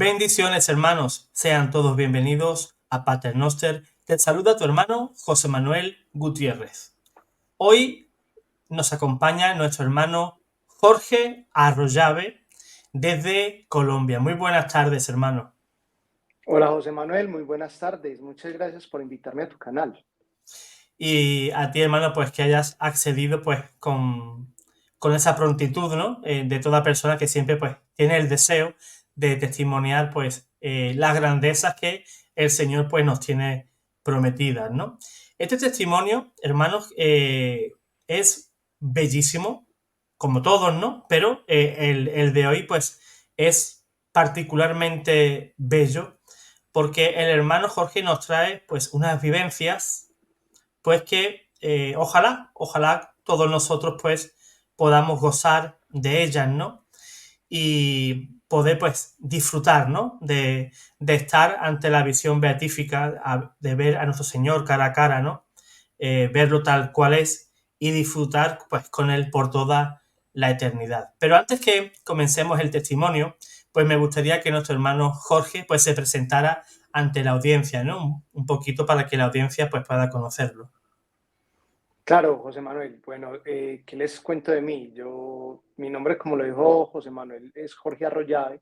Bendiciones, hermanos. Sean todos bienvenidos a Paternoster. Te saluda tu hermano José Manuel Gutiérrez. Hoy nos acompaña nuestro hermano Jorge Arroyave desde Colombia. Muy buenas tardes, hermano. Hola José Manuel, muy buenas tardes. Muchas gracias por invitarme a tu canal. Y a ti, hermano, pues que hayas accedido pues con esa prontitud, ¿no? De toda persona que siempre pues tiene el deseo de testimoniar pues las grandezas que el Señor pues nos tiene prometidas, ¿no? Este testimonio, hermanos, es bellísimo, como todos, ¿no? Pero el de hoy pues es particularmente bello porque el hermano Jorge nos trae pues unas vivencias pues que ojalá todos nosotros pues podamos gozar de ellas, ¿no? Y poder pues disfrutar, ¿no? De estar ante la visión beatífica, de ver a nuestro Señor cara a cara, ¿no? Verlo tal cual es y disfrutar pues con Él por toda la eternidad. Pero antes que comencemos el testimonio, pues me gustaría que nuestro hermano Jorge pues se presentara ante la audiencia, ¿no? Un poquito para que la audiencia pues pueda conocerlo. Claro, José Manuel. Bueno, ¿qué les cuento de mí? Mi nombre, como lo dijo José Manuel, es Jorge Arroyave.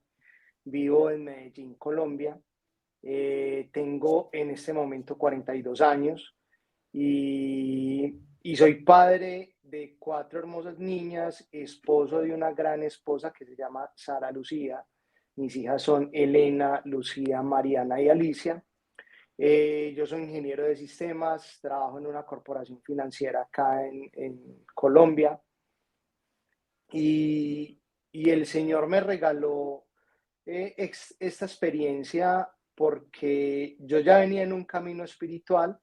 Vivo en Medellín, Colombia. Tengo en este momento 42 años y soy padre de 4 hermosas niñas, esposo de una gran esposa que se llama Sara Lucía. Mis hijas son Elena, Lucía, Mariana y Alicia. Yo soy ingeniero de sistemas, trabajo en una corporación financiera acá en Colombia y, y el Señor me regaló esta experiencia porque yo ya venía en un camino espiritual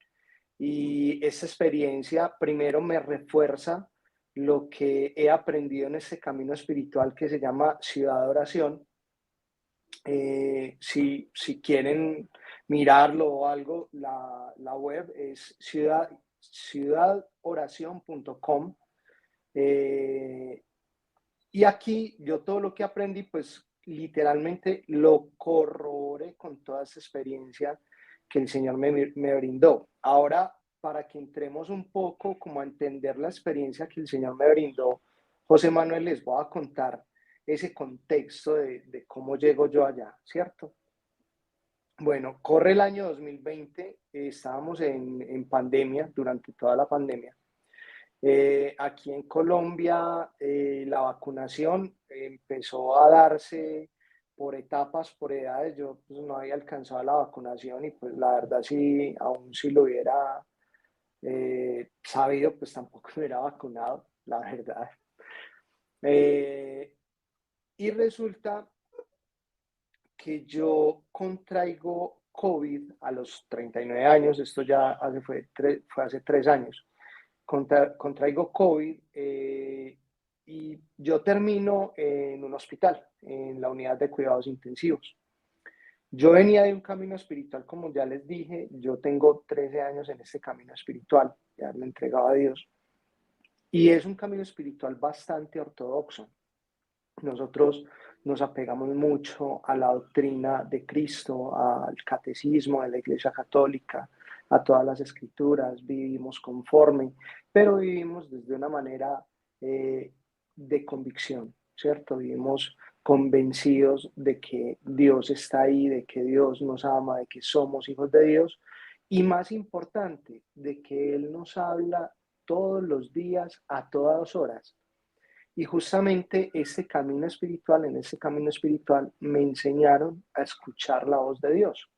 y esta experiencia primero me refuerza lo que he aprendido en este camino espiritual que se llama Ciudad de Oración. Si quieren mirarlo o algo, la web es ciudadoración.com. Eh, y aquí yo todo lo que aprendí, pues literalmente lo corroboré con toda esa experiencia que el Señor me brindó. Ahora, para que entremos un poco como a entender la experiencia que el Señor me brindó, José Manuel, les voy a contar ese contexto de cómo llego yo allá, ¿cierto? Bueno, corre el año 2020, estábamos en pandemia, durante toda la pandemia. Aquí en Colombia la vacunación empezó a darse por etapas, por edades. Yo pues, no había alcanzado la vacunación y pues la verdad sí, aún si lo hubiera sabido, pues tampoco me hubiera vacunado, la verdad. Eh, y resulta que yo contraigo COVID a los 39 años, esto ya fue hace 3 años. Contraigo COVID y yo termino en un hospital, en la unidad de cuidados intensivos. Yo venía de un camino espiritual, como ya les dije, yo tengo 13 años en este camino espiritual, ya me he entregado a Dios, y es un camino espiritual bastante ortodoxo. Nosotros nos apegamos mucho a la doctrina de Cristo, al catecismo de la Iglesia Católica, a todas las escrituras, vivimos conforme, pero vivimos desde una manera eh, de convicción, ¿cierto? Vivimos convencidos de que Dios está ahí, de que Dios nos ama, de que somos hijos de Dios y más importante, de que Él nos habla todos los días, a todas horas. Y justamente en ese camino espiritual me enseñaron a escuchar la voz de Dios.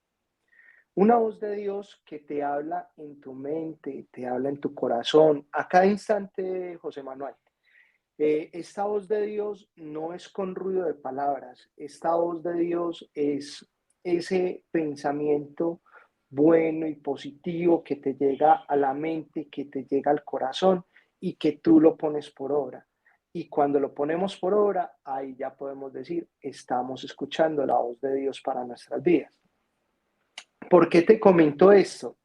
Una voz de Dios que te habla en tu mente, te habla en tu corazón, a cada instante, José Manuel. Esta voz de Dios no es con ruido de palabras, esta voz de Dios es ese pensamiento bueno y positivo que te llega a la mente, que te llega al corazón y que tú lo pones por obra. Y cuando lo ponemos por obra, ahí ya podemos decir, estamos escuchando la voz de Dios para nuestras vidas. ¿Por qué te comento esto?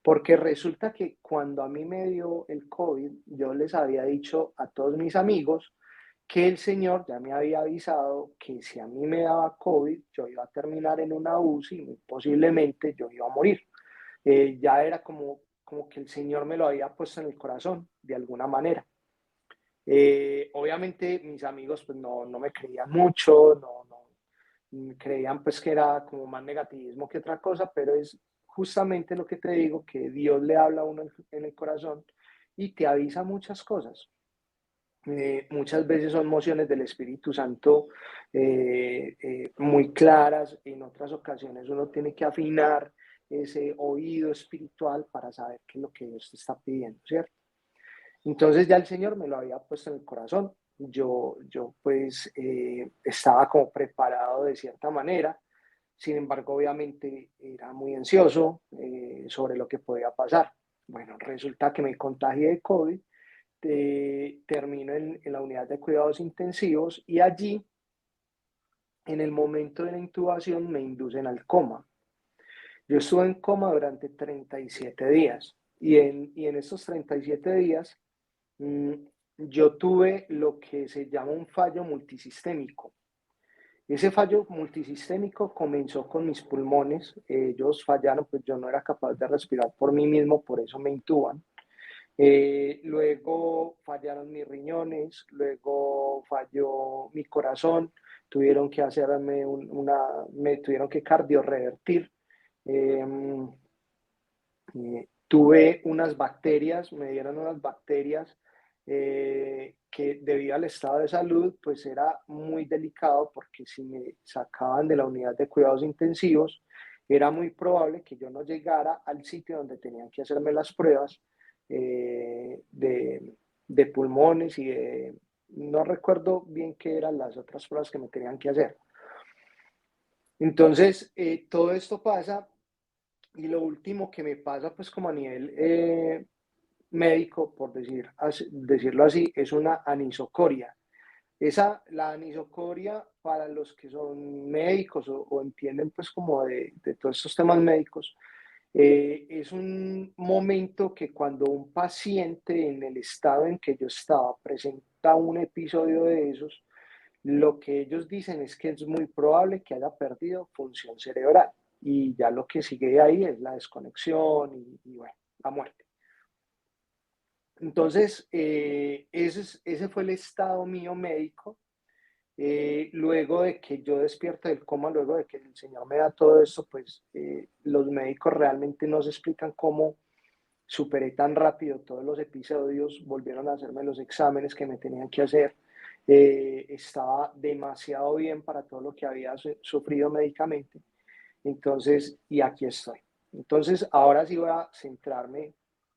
Porque resulta que cuando a mí me dio el COVID, yo les había dicho a todos mis amigos que el Señor ya me había avisado que si a mí me daba COVID, yo iba a terminar en una UCI y muy posiblemente yo iba a morir. Ya era como que el Señor me lo había puesto en el corazón, de alguna manera. Obviamente mis amigos pues no me creían mucho, creían pues que era como más negativismo que otra cosa, pero es justamente lo que te digo, que Dios le habla a uno en el corazón y te avisa muchas cosas. Muchas veces son mociones del Espíritu Santo muy claras, en otras ocasiones uno tiene que afinar ese oído espiritual para saber qué es lo que Dios te está pidiendo, ¿cierto? Entonces ya el Señor me lo había puesto en el corazón. Yo pues estaba como preparado de cierta manera. Sin embargo, obviamente era muy ansioso sobre lo que podía pasar. Bueno, resulta que me contagié de COVID, termino en la unidad de cuidados intensivos y allí, en el momento de la intubación, me inducen al coma. Yo estuve en coma durante 37 días y en esos 37 días mm, yo tuve lo que se llama un fallo multisistémico. Ese fallo multisistémico comenzó con mis pulmones, ellos fallaron, pues yo no era capaz de respirar por mí mismo, por eso me intuban. Luego fallaron mis riñones, luego falló mi corazón, tuvieron que hacerme me tuvieron que cardiorevertir. Eh, Tuve unas bacterias, me dieron unas bacterias que debido al estado de salud, pues era muy delicado porque si me sacaban de la unidad de cuidados intensivos, era muy probable que yo no llegara al sitio donde tenían que hacerme las pruebas de pulmones no recuerdo bien qué eran las otras pruebas que me tenían que hacer. Entonces, todo esto pasa y lo último que me pasa, pues como a nivel médico, por decirlo así, es una anisocoria. La anisocoria, para los que son médicos o entienden pues como de todos estos temas médicos, es un momento que cuando un paciente en el estado en que yo estaba presenta un episodio de esos, lo que ellos dicen es que es muy probable que haya perdido función cerebral y ya lo que sigue de ahí es la desconexión y bueno, la muerte. Entonces, ese fue el estado mío médico. Luego de que yo despierto del coma, luego de que el Señor me da todo esto, pues los médicos realmente no se explican cómo superé tan rápido todos los episodios, volvieron a hacerme los exámenes que me tenían que hacer. Estaba demasiado bien para todo lo que había sufrido médicamente. Entonces, y aquí estoy. Entonces, ahora sí voy a centrarme,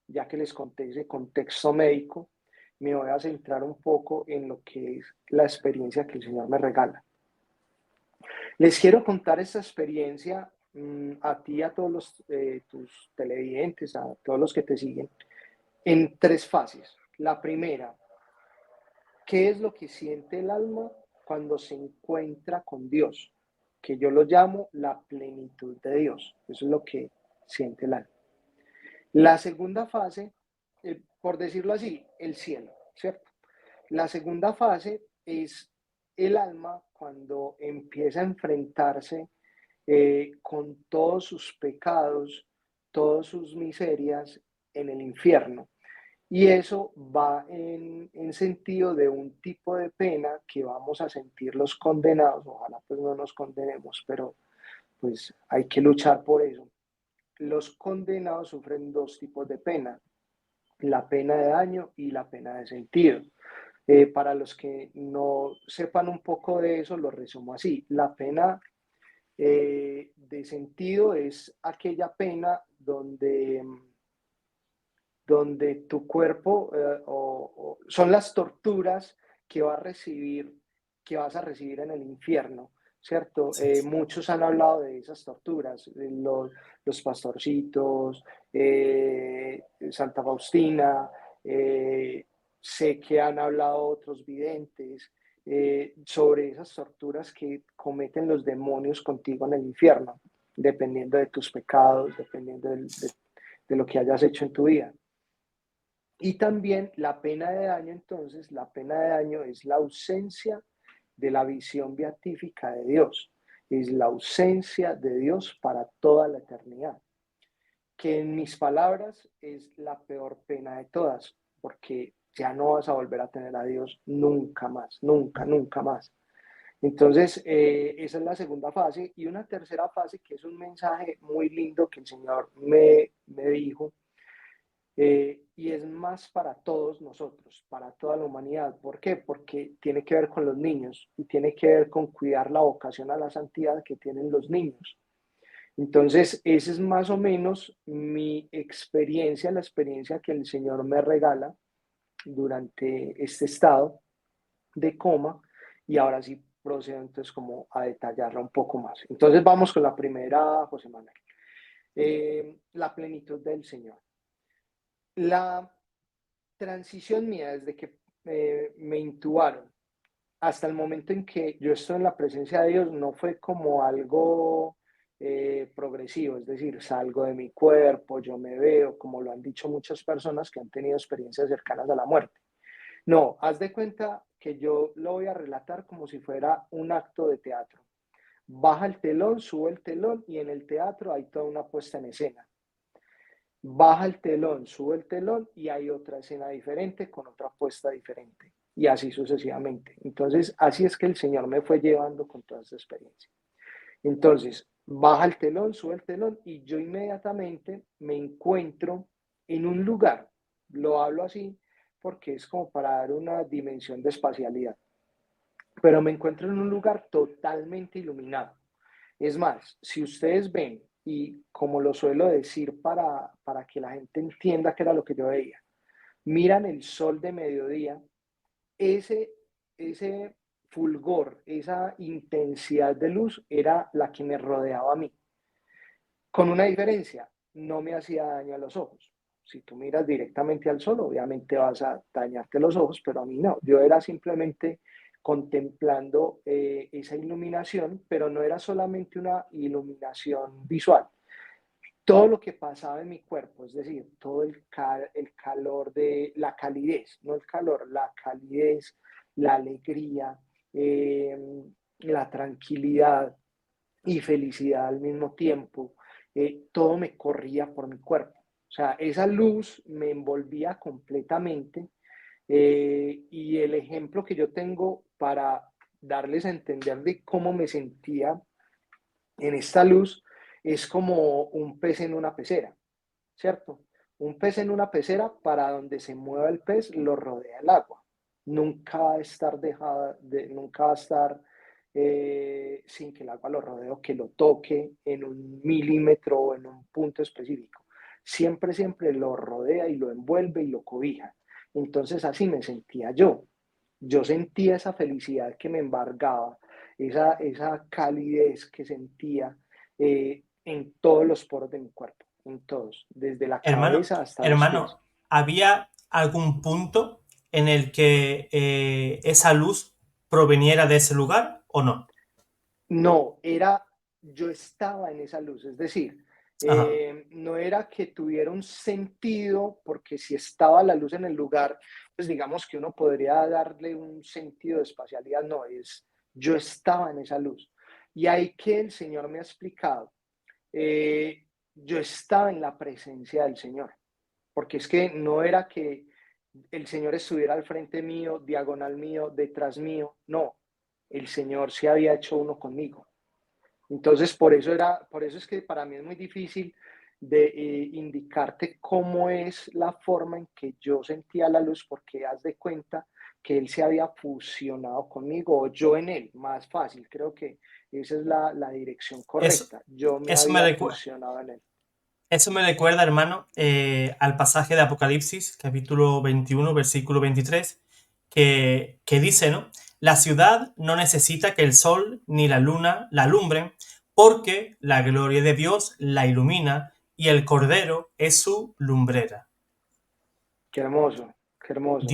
ya que les conté ese contexto médico, me voy a centrar un poco en lo que es la experiencia que el Señor me regala. Les quiero contar esta experiencia a ti, a todos tus televidentes, a todos los que te siguen, en tres fases. La primera, ¿qué es lo que siente el alma cuando se encuentra con Dios? Que yo lo llamo la plenitud de Dios. Eso es lo que siente el alma. La segunda fase, por decirlo así, el cielo, ¿cierto? La segunda fase es el alma cuando empieza a enfrentarse con todos sus pecados, todas sus miserias en el infierno. Y eso va en sentido de un tipo de pena que vamos a sentir los condenados. Ojalá pues no nos condenemos, pero pues hay que luchar por eso. Los condenados sufren dos tipos de pena, la pena de daño y la pena de sentido. Para los que no sepan un poco de eso, lo resumo así. La pena de sentido es aquella pena donde tu cuerpo son las torturas que que vas a recibir en el infierno, ¿cierto? Sí, sí. Muchos han hablado de esas torturas, los pastorcitos, Santa Faustina, sé que han hablado otros videntes sobre esas torturas que cometen los demonios contigo en el infierno, dependiendo de tus pecados, dependiendo de lo que hayas hecho en tu vida. Y también la pena de daño, entonces, la pena de daño es la ausencia de la visión beatífica de Dios, es la ausencia de Dios para toda la eternidad, que en mis palabras es la peor pena de todas, porque ya no vas a volver a tener a Dios nunca más, nunca, nunca más. Entonces, esa es la segunda fase. Y una tercera fase, que es un mensaje muy lindo que el Señor me dijo, y es más para todos nosotros, para toda la humanidad. ¿Por qué? Porque tiene que ver con los niños y tiene que ver con cuidar la vocación a la santidad que tienen los niños. Entonces, esa es más o menos mi experiencia, la experiencia que el Señor me regala durante este estado de coma, y ahora sí procedo entonces como a detallarla un poco más. Entonces vamos con la primera, José Manuel. La plenitud del Señor. La transición mía desde que me intubaron hasta el momento en que yo estoy en la presencia de Dios no fue como algo progresivo, es decir, salgo de mi cuerpo, yo me veo, como lo han dicho muchas personas que han tenido experiencias cercanas a la muerte. No, haz de cuenta que yo lo voy a relatar como si fuera un acto de teatro. Baja el telón, sube el telón y en el teatro hay toda una puesta en escena. Baja el telón, sube el telón y hay otra escena diferente con otra puesta diferente. Y así sucesivamente. Entonces, así es que el Señor me fue llevando con toda esta experiencia. Entonces, baja el telón, sube el telón y yo inmediatamente me encuentro en un lugar. Lo hablo así porque es como para dar una dimensión de espacialidad. Pero me encuentro en un lugar totalmente iluminado. Es más, si ustedes ven, y como lo suelo decir para que la gente entienda qué era lo que yo veía, miran el sol de mediodía, ese, ese fulgor, esa intensidad de luz era la que me rodeaba a mí. Con una diferencia, no me hacía daño a los ojos. Si tú miras directamente al sol, obviamente vas a dañarte los ojos, pero a mí no. Yo era simplemente contemplando esa iluminación, pero no era solamente una iluminación visual. Todo lo que pasaba en mi cuerpo, es decir, todo el calor de la calidez, no el calor, la calidez, la alegría, eh, la tranquilidad y felicidad al mismo tiempo, todo me corría por mi cuerpo. O sea, esa luz me envolvía completamente, y el ejemplo que yo tengo para darles a entender de cómo me sentía en esta luz es como un pez en una pecera, ¿cierto? Un pez en una pecera, para donde se mueva el pez, lo rodea el agua. Nunca va a estar nunca va a estar sin que el agua lo rodee o que lo toque en un milímetro o en un punto específico. Siempre, siempre lo rodea y lo envuelve y lo cobija. Entonces así me sentía yo. Yo sentía esa felicidad que me embargaba, esa calidez que sentía en todos los poros de mi cuerpo, en todos, desde la Hermano, cabeza hasta los pies. hermano, ¿había algún punto en el que esa luz proveniera de ese lugar o no? No, yo estaba en esa luz, es decir, Ajá. no era que tuviera un sentido, porque si estaba la luz en el lugar, pues digamos que uno podría darle un sentido de espacialidad, no, yo estaba en esa luz. Y ahí que el Señor me ha explicado, yo estaba en la presencia del Señor, porque es que no era que el Señor estuviera al frente mío, diagonal mío, detrás mío, no, el Señor se había hecho uno conmigo. Entonces, por eso es que para mí es muy difícil de indicarte cómo es la forma en que yo sentía la luz, porque haz de cuenta que él se había fusionado conmigo o yo en él, más fácil, creo que esa es la dirección Eso, correcta, yo me eso me había recuerda. fusionado en él. Eso me recuerda, hermano, al pasaje de Apocalipsis, capítulo 21, versículo 23, que dice, ¿no? La ciudad no necesita que el sol ni la luna la alumbren, porque la gloria de Dios la ilumina y el Cordero es su lumbrera. Qué hermoso, qué hermoso.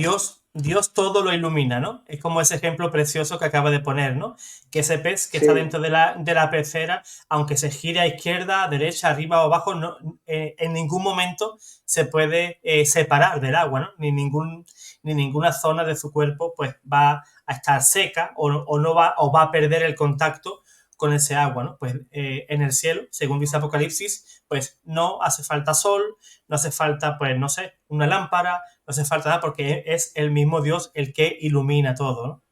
Dios todo lo ilumina, ¿no? Es como ese ejemplo precioso que acaba de poner, ¿no? Que ese pez que está Sí, dentro de la pecera, aunque se gire a izquierda, a derecha, arriba o abajo, no, en ningún momento se puede separar del agua, ¿no? Ni ninguna zona de su cuerpo pues va a estar seca o no va, o va a perder el contacto con ese agua, ¿no? Pues en el cielo, según dice Apocalipsis, pues no hace falta sol, no hace falta, pues no sé, una lámpara, no hace falta nada porque es el mismo Dios el que ilumina todo, ¿no?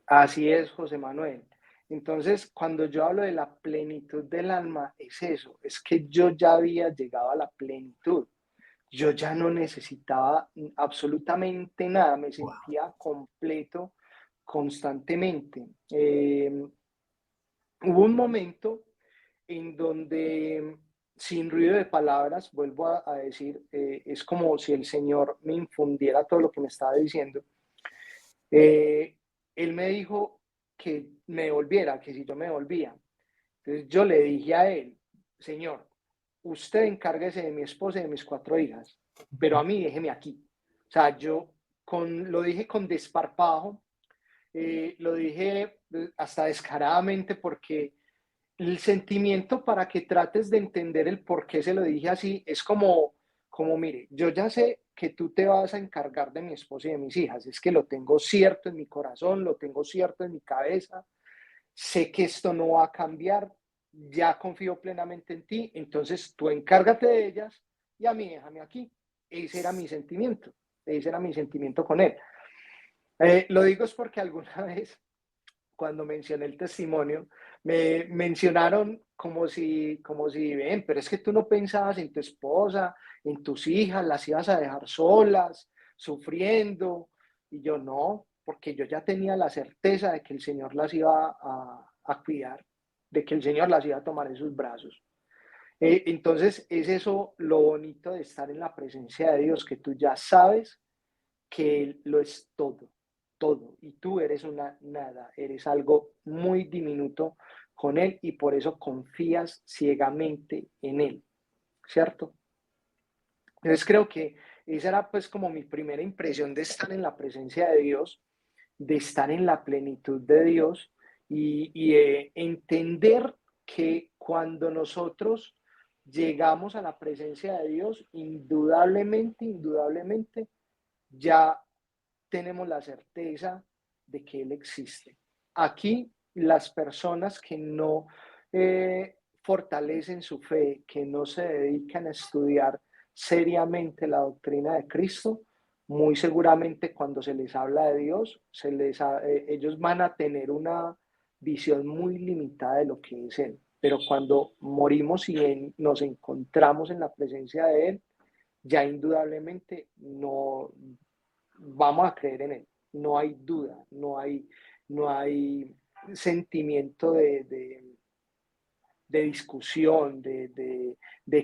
así es, José Manuel. Entonces, cuando yo hablo de la plenitud del alma, es eso, es que yo ya había llegado a la plenitud. Yo ya no necesitaba absolutamente nada, me Wow. sentía completo constantemente. Hubo un momento en donde, sin ruido de palabras, vuelvo a decir, es como si el Señor me infundiera todo lo que me estaba diciendo. Eh, Él me dijo que me volviera, que si yo me volvía. Entonces yo le dije a él, Señor, usted encárguese de mi esposa y de mis 4 hijas, pero a mí déjeme aquí. O sea, lo dije con desparpajo, lo dije hasta descaradamente porque el sentimiento para que trates de entender el por qué se lo dije así es como, mire, yo ya sé que tú te vas a encargar de mi esposa y de mis hijas, es que lo tengo cierto en mi corazón, lo tengo cierto en mi cabeza, sé que esto no va a cambiar, ya confío plenamente en ti, entonces tú encárgate de ellas y a mí déjame aquí. Ese era mi sentimiento, ese era mi sentimiento con él. Lo digo es porque alguna vez cuando mencioné el testimonio, me mencionaron como si, ven, pero es que tú no pensabas en tu esposa, en tus hijas, las ibas a dejar solas, sufriendo. Y yo no, porque yo ya tenía la certeza de que el Señor las iba a cuidar, de que el Señor las iba a tomar en sus brazos. Entonces, es eso lo bonito de estar en la presencia de Dios, que tú ya sabes que Él lo es todo, todo, y tú eres una nada, eres algo muy diminuto con Él y por eso confías ciegamente en Él, ¿cierto? Entonces creo que esa era pues como mi primera impresión de estar en la presencia de Dios, de estar en la plenitud de Dios y de entender que cuando nosotros llegamos a la presencia de Dios, indudablemente, indudablemente, ya tenemos la certeza de que Él existe. Aquí las personas que no fortalecen su fe, que no se dedican a estudiar seriamente la doctrina de Cristo, muy seguramente cuando se les habla de Dios, ellos van a tener una visión muy limitada de lo que es Él. Pero cuando morimos y nos encontramos en la presencia de Él, ya indudablemente no vamos a creer en Él. No hay duda, no hay sentimiento de discusión, de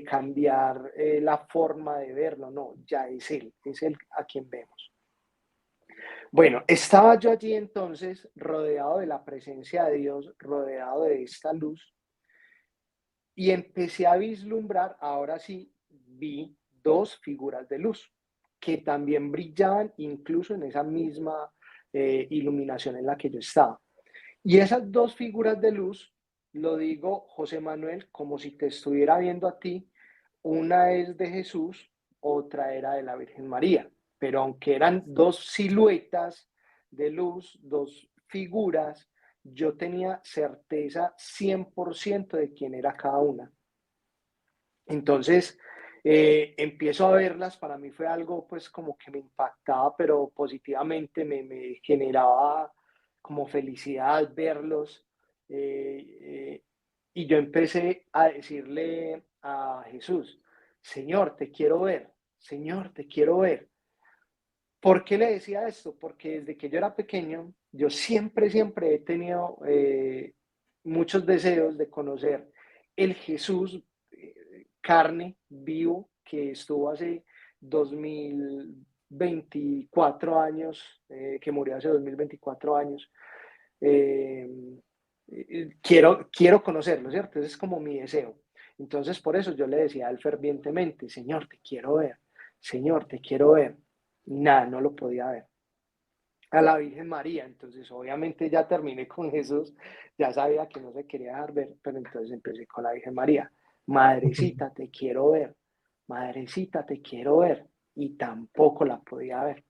cambiar la forma de verlo. No, ya es Él a quien vemos. Bueno, estaba yo allí entonces rodeado de la presencia de Dios, rodeado de esta luz, y empecé a vislumbrar, ahora sí, vi dos figuras de luz que también brillaban incluso en esa misma iluminación en la que yo estaba. Y esas dos figuras de luz, lo digo, José Manuel, como si te estuviera viendo a ti, una es de Jesús, otra era de la Virgen María, pero aunque eran dos siluetas de luz, dos figuras, yo tenía certeza 100% de quién era cada una. Entonces, empiezo a verlas, para mí fue algo pues como que me impactaba, pero positivamente me generaba como felicidad verlos. Y yo empecé a decirle a Jesús, Señor, te quiero ver, Señor, te quiero ver. ¿Por qué le decía esto? Porque desde que yo era pequeño, yo siempre, siempre he tenido muchos deseos de conocer el Jesús carne, vivo, que estuvo hace 2024 años, que murió hace 2024 años. Eh, quiero conocerlo, ¿cierto? Ese es como mi deseo. Entonces, por eso yo le decía a él fervientemente, Señor, te quiero ver, Señor, te quiero ver. Nada, no lo podía ver. a la Virgen María. Entonces, obviamente ya terminé con esos, ya sabía que no se quería dejar ver, pero entonces empecé con la Virgen María. Madrecita, te quiero ver. Madrecita, te quiero ver. Y tampoco la podía ver.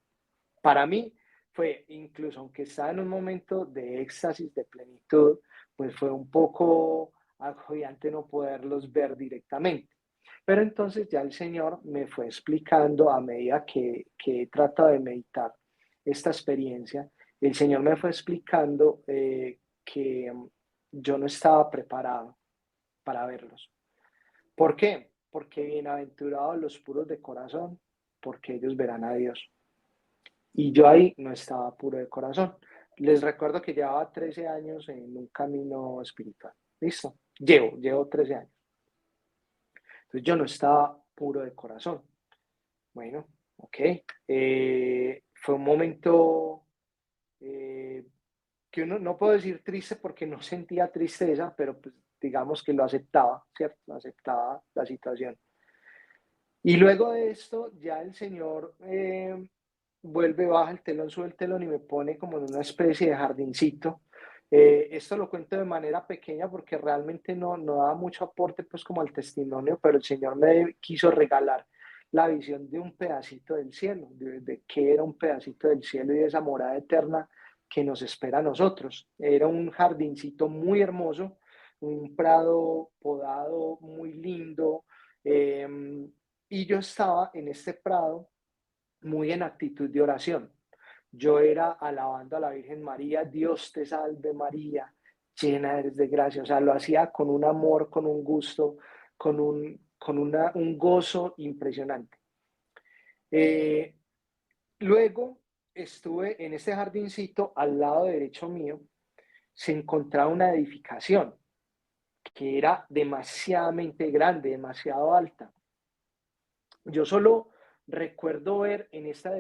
Para mí fue, incluso aunque estaba en un momento de éxtasis, de plenitud, pues fue un poco agobiante no poderlos ver directamente. Pero entonces ya el Señor me fue explicando a medida que he tratado de meditar esta experiencia, el Señor me fue explicando que yo no estaba preparado para verlos. ¿Por qué? Porque bienaventurados los puros de corazón, porque ellos verán a Dios. Y yo ahí no estaba puro de corazón. Les recuerdo que llevaba 13 años en un camino espiritual. ¿Listo? Llevo 13 años. Entonces yo no estaba puro de corazón. Bueno, ok. Fue un momento eh, que uno no puedo decir triste porque no sentía tristeza, pero pues digamos que lo aceptaba, ¿cierto? Aceptaba la situación. Y luego de esto, ya el Señor vuelve, baja el telón, sube el telón y me pone como en una especie de jardincito. Esto lo cuento de manera pequeña porque realmente no da mucho aporte pues como al testimonio, pero el Señor me quiso regalar la visión de un pedacito del cielo, de qué era un pedacito del cielo y de esa morada eterna que nos espera a nosotros. Era un jardincito muy hermoso, un prado podado muy lindo. Eh, y yo estaba en este prado muy en actitud de oración. Yo era alabando a la Virgen María, Dios te salve María, llena eres de gracia. O sea, lo hacía con un amor, con un gusto, un gozo impresionante. Eh, Luego estuve en ese jardincito, al lado derecho mío, se encontraba una edificación que era demasiadamente grande, demasiado alta. Yo solo recuerdo ver en esta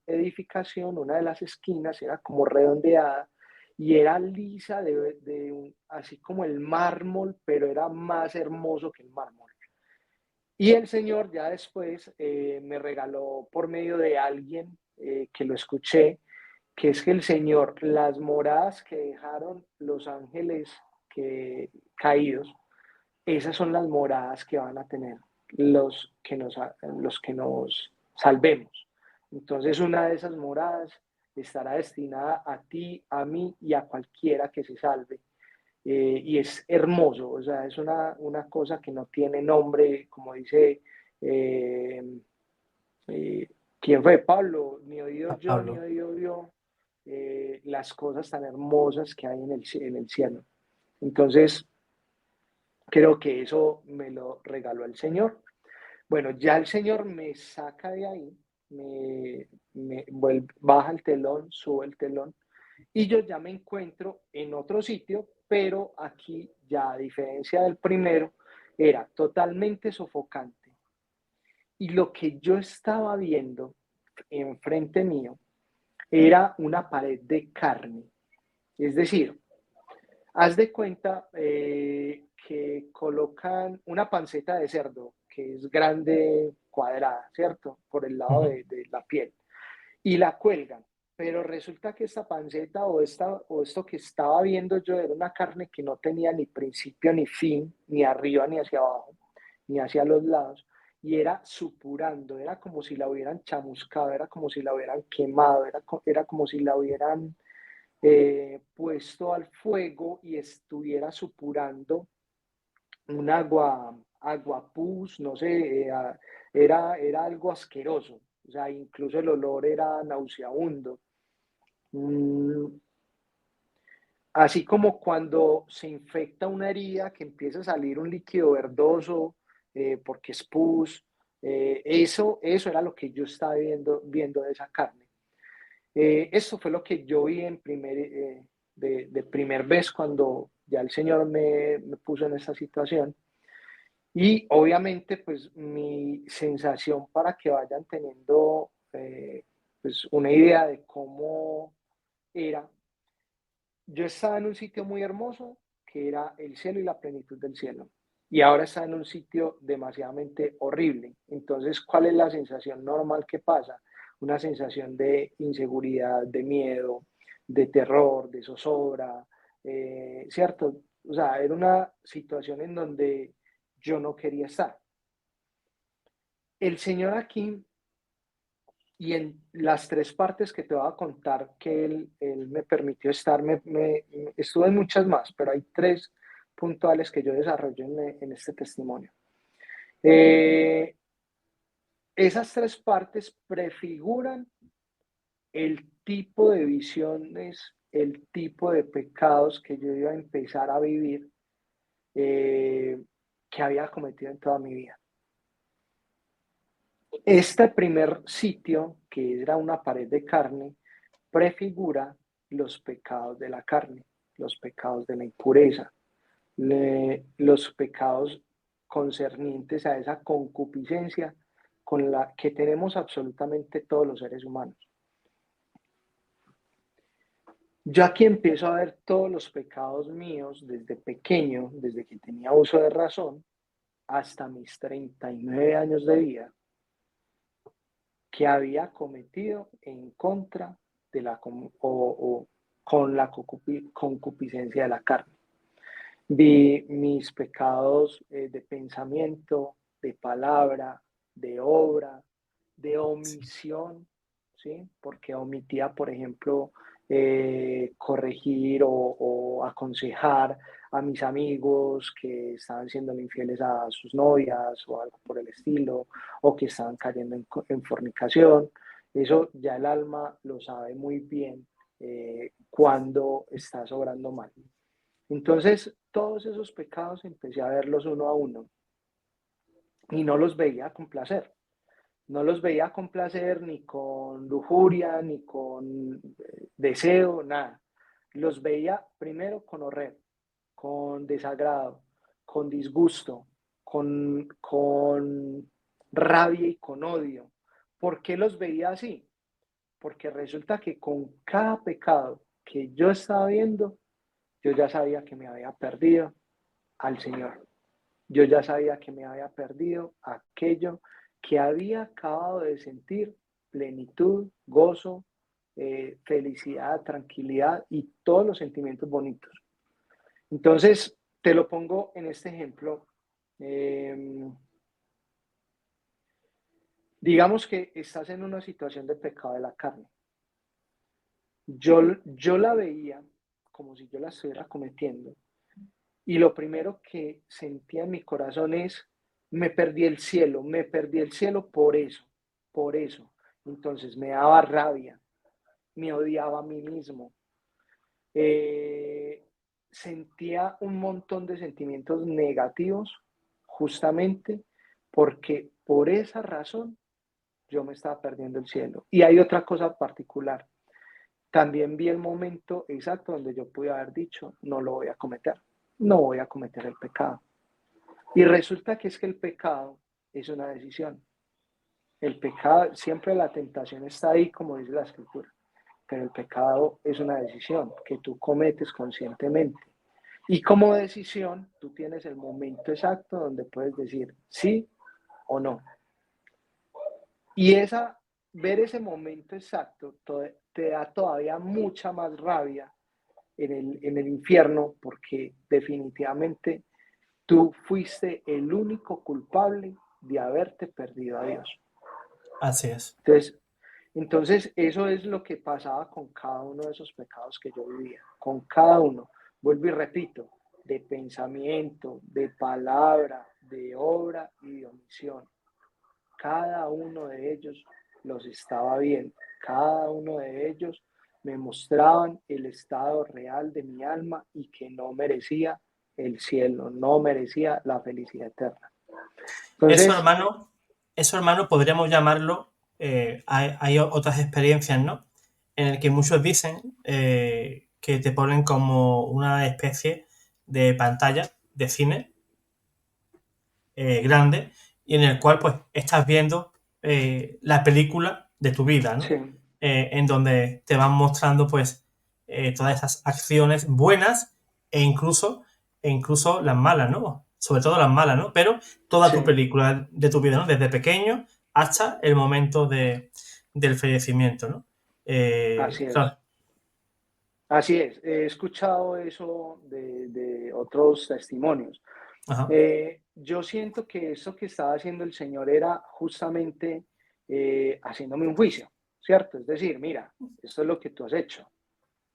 edificación, una de las esquinas era como redondeada y era lisa así como el mármol, pero era más hermoso que el mármol. Y el Señor ya después me regaló por medio de alguien que lo escuché, que es que el Señor, las moradas que dejaron los ángeles caídos, esas son las moradas que van a tener los que nos salvemos. Entonces, una de esas moradas estará destinada a ti, a mí y a cualquiera que se salve. Y es hermoso, o sea, es una cosa que no tiene nombre, como dice, eh, ¿quién fue? Pablo, ni oído yo, ni Pablo. oído yo, las cosas tan hermosas que hay en el cielo. Entonces, creo que eso me lo regaló el Señor. Bueno, ya el Señor me saca de ahí, baja el telón, sube el telón, y yo ya me encuentro en otro sitio, pero aquí ya a diferencia del primero, era totalmente sofocante. Y lo que yo estaba viendo enfrente mío era una pared de carne. Es decir, haz de cuenta que colocan una panceta de cerdo que es grande, cuadrada, ¿cierto? Por el lado Ujú. de la piel. Y la cuelgan. Pero resulta que esta panceta o esto que estaba viendo yo era una carne que no tenía ni principio ni fin, ni arriba ni hacia abajo, ni hacia los lados. Y era supurando, era como si la hubieran chamuscado, era como si la hubieran quemado, era como si la hubieran puesto al fuego y estuviera supurando un aguapus, no sé, era algo asqueroso. O sea, incluso el olor era nauseabundo. Mm, Así como cuando se infecta una herida que empieza a salir un líquido verdoso porque es pus, eso era lo que yo estaba viendo de esa carne. Eso fue lo que yo vi de primer vez cuando ya el Señor me puso en esa situación. Y obviamente, pues mi sensación para que vayan teniendo pues una idea de cómo era. Yo estaba en un sitio muy hermoso, que era el cielo y la plenitud del cielo. Y ahora está en un sitio demasiadamente horrible. Entonces, ¿cuál es la sensación normal que pasa? una sensación de inseguridad, de miedo, de terror, de zozobra, ¿cierto? O sea, era una situación en donde yo no quería estar. El Señor aquí, y en las tres partes que te voy a contar que él me permitió estar, estuve en muchas más, pero hay tres puntuales que yo desarrollo en este testimonio. Eh, esas tres partes prefiguran el tipo de visiones, el tipo de pecados que yo iba a empezar a vivir, que había cometido en toda mi vida. Este primer sitio, que era una pared de carne, prefigura los pecados de la carne, los pecados de la impureza, los pecados concernientes a esa concupiscencia con la que tenemos absolutamente todos los seres humanos. Yo aquí empiezo a ver todos los pecados míos desde pequeño, desde que tenía uso de razón, hasta mis 39 años de vida, que había cometido en contra de o con la concupiscencia de la carne. Vi mis pecados de pensamiento, de palabra, de obra, de omisión, ¿sí? Porque omitía, por ejemplo, corregir o aconsejar a mis amigos que estaban siendo infieles a sus novias o algo por el estilo, o que estaban cayendo en fornicación. Eso ya el alma lo sabe muy bien cuando estás obrando mal. Entonces, todos esos pecados empecé a verlos uno a uno y no los veía con placer. No los veía con placer, ni con lujuria, ni con deseo, nada. Los veía primero con horror, con desagrado, con disgusto, con rabia y con odio. ¿Por qué los veía así? Porque resulta que con cada pecado que yo estaba viendo, yo ya sabía que me había perdido al Señor. Yo ya sabía que me había perdido aquello que había acabado de sentir, plenitud, gozo, felicidad, tranquilidad y todos los sentimientos bonitos. Entonces, te lo pongo en este ejemplo. Digamos que estás en una situación de pecado de la carne. Yo la veía como si yo la estuviera cometiendo. Y lo primero que sentía en mi corazón es, me perdí el cielo por eso, por eso. Entonces me daba rabia, me odiaba a mí mismo, eh, sentía un montón de sentimientos negativos justamente porque por esa razón yo me estaba perdiendo el cielo. Y hay otra cosa particular, también vi el momento exacto donde yo pude haber dicho, no lo voy a cometer, no voy a cometer el pecado. Y resulta que es que el pecado es una decisión. El pecado, siempre la tentación está ahí, como dice la escritura, pero el pecado es una decisión que tú cometes conscientemente. Y como decisión, tú tienes el momento exacto donde puedes decir sí o no. Y ver ese momento exacto te da todavía mucha más rabia en el infierno, porque definitivamente tú fuiste el único culpable de haberte perdido a Dios. Así es. Entonces, eso es lo que pasaba con cada uno de esos pecados que yo vivía, con cada uno. Vuelvo y repito, de pensamiento, de palabra, de obra y de omisión. Cada uno de ellos los estaba viendo, cada uno de ellos me mostraban el estado real de mi alma y que no merecía el cielo, no merecía la felicidad eterna. Eso, Entonces, hermano, eso, hermano, podríamos llamarlo, hay otras experiencias, ¿no? En el que muchos dicen que te ponen como una especie de pantalla de cine grande y en el cual pues estás viendo la película de tu vida, ¿no? sí, En donde te van mostrando pues todas esas acciones buenas e incluso las malas, ¿no? Sobre todo las malas, ¿no? Pero toda sí, tu película de tu vida, ¿no? Desde pequeño hasta el momento del fallecimiento, ¿no? Así es. Claro, Así es. He escuchado eso de otros testimonios. ajá, Yo siento que eso que estaba haciendo el Señor era justamente haciéndome un juicio, ¿cierto? Es decir, mira, esto es lo que tú has hecho.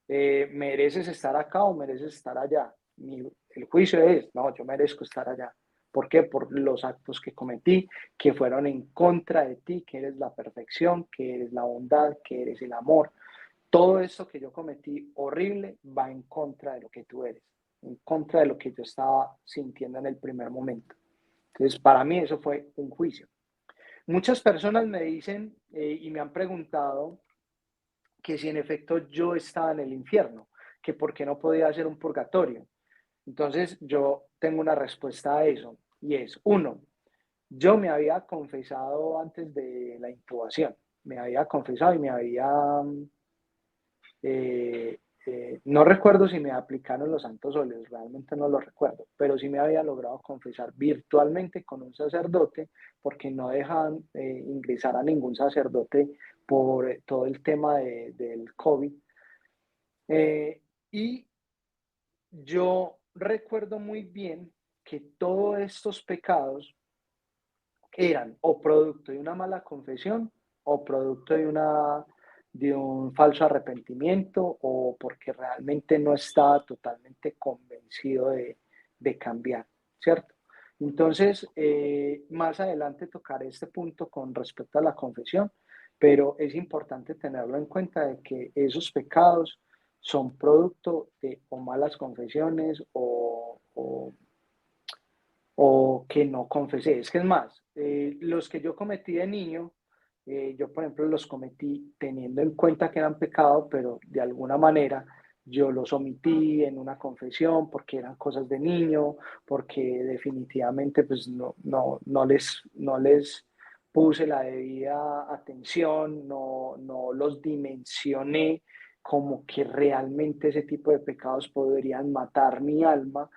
¿Mereces estar acá o mereces estar allá? El juicio es, no, yo merezco estar allá. ¿Por qué? Por los actos que cometí, que fueron en contra de ti, que eres la perfección, que eres la bondad, que eres el amor. Todo eso que yo cometí horrible va en contra de lo que tú eres, en contra de lo que yo estaba sintiendo en el primer momento. Entonces, para mí eso fue un juicio. Muchas personas me dicen y me han preguntado que si en efecto yo estaba en el infierno, que por qué no podía hacer un purgatorio. Entonces, yo tengo una respuesta a eso y es, uno, yo me había confesado antes de la intubación, me había confesado y me había no recuerdo si me aplicaron los santos óleos, realmente no lo recuerdo, pero sí me había logrado confesar virtualmente con un sacerdote porque no dejan ingresar a ningún sacerdote por todo el tema del COVID. Y yo recuerdo muy bien que todos estos pecados eran o producto de una mala confesión o producto de un falso arrepentimiento o porque realmente no estaba totalmente convencido de cambiar, ¿cierto? Entonces, más adelante tocaré este punto con respecto a la confesión, pero es importante tenerlo en cuenta de que esos pecados son producto de o malas confesiones o que no confesé. Es que es más, los que yo cometí de niño, yo por ejemplo los cometí teniendo en cuenta que eran pecados, pero de alguna manera yo los omití en una confesión porque eran cosas de niño, porque definitivamente pues no les puse la debida atención, no los dimensioné como que realmente ese tipo de pecados podrían matar mi alma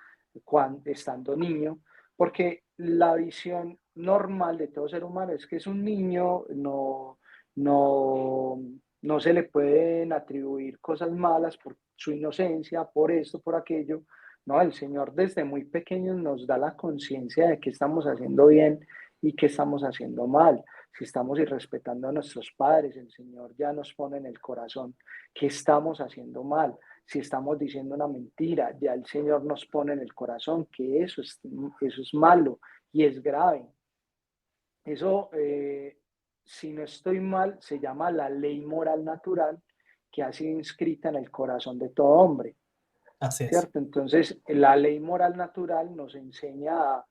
cuando, estando niño porque la visión normal de todo ser humano es que es un niño, no, no se le pueden atribuir cosas malas por su inocencia, por esto, por aquello. No, el Señor desde muy pequeños nos da la conciencia de que estamos haciendo bien y que estamos haciendo mal. Si estamos irrespetando a nuestros padres, el Señor ya nos pone en el corazón que estamos haciendo mal. Si estamos diciendo una mentira, ya el Señor nos pone en el corazón que eso es malo y es grave. Eso, si no estoy mal, se llama la ley moral natural que ha sido inscrita en el corazón de todo hombre, así es. ¿cierto? Entonces, la ley moral natural nos enseña a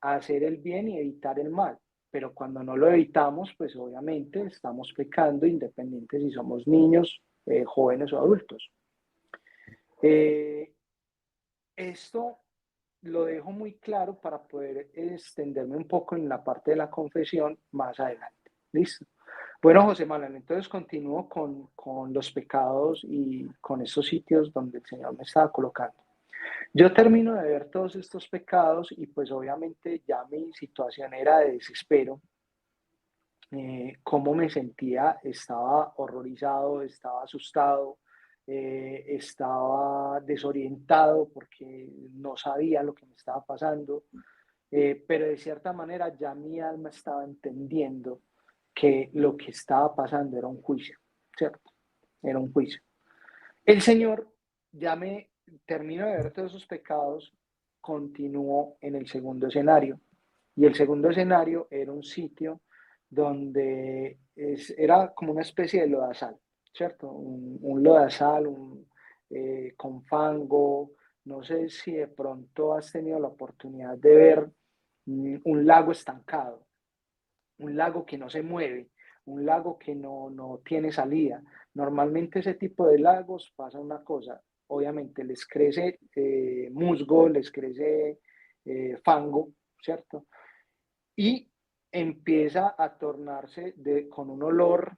hacer el bien y evitar el mal, pero cuando no lo evitamos, pues obviamente estamos pecando, independiente si somos niños, jóvenes o adultos. Eh, Esto lo dejo muy claro para poder extenderme un poco en la parte de la confesión más adelante. ¿Listo? Bueno, José Manuel, entonces continúo con los pecados y con esos sitios donde el Señor me estaba colocando. Yo termino de ver todos estos pecados y pues obviamente ya mi situación era de desespero. Cómo me sentía, estaba horrorizado, estaba asustado, estaba desorientado porque no sabía lo que me estaba pasando, pero de cierta manera ya mi alma estaba entendiendo que lo que estaba pasando era un juicio, ¿cierto? Era un juicio. El Señor ya me terminó de ver todos esos pecados, continuó en el segundo escenario. Y el segundo escenario era un sitio donde era como una especie de lodazal, ¿cierto? Un lodazal con fango. No sé si de pronto has tenido la oportunidad de ver un lago estancado, un lago que no se mueve, un lago que no tiene salida. Normalmente ese tipo de lagos pasa una cosa, obviamente les crece musgo, les crece fango, ¿cierto? Y empieza a tornarse con un olor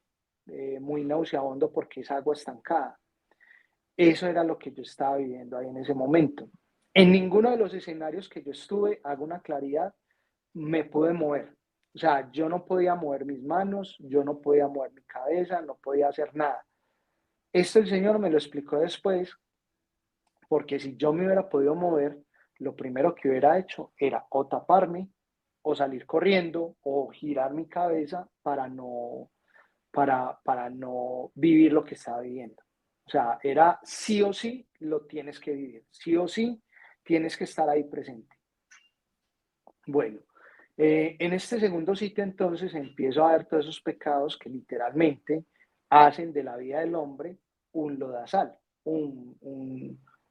muy nauseabundo porque es agua estancada. Eso era lo que yo estaba viviendo ahí en ese momento. En ninguno de los escenarios que yo estuve, hago una claridad, me pude mover. O sea, yo no podía mover mis manos, yo no podía mover mi cabeza, no podía hacer nada. Esto el Señor me lo explicó después, porque si yo me hubiera podido mover, lo primero que hubiera hecho era o taparme, o salir corriendo, o girar mi cabeza para no vivir lo que estaba viviendo. O sea, era sí o sí lo tienes que vivir, sí o sí tienes que estar ahí presente. Bueno, en este segundo sitio entonces empiezo a ver todos esos pecados que literalmente hacen de la vida del hombre un lodazal,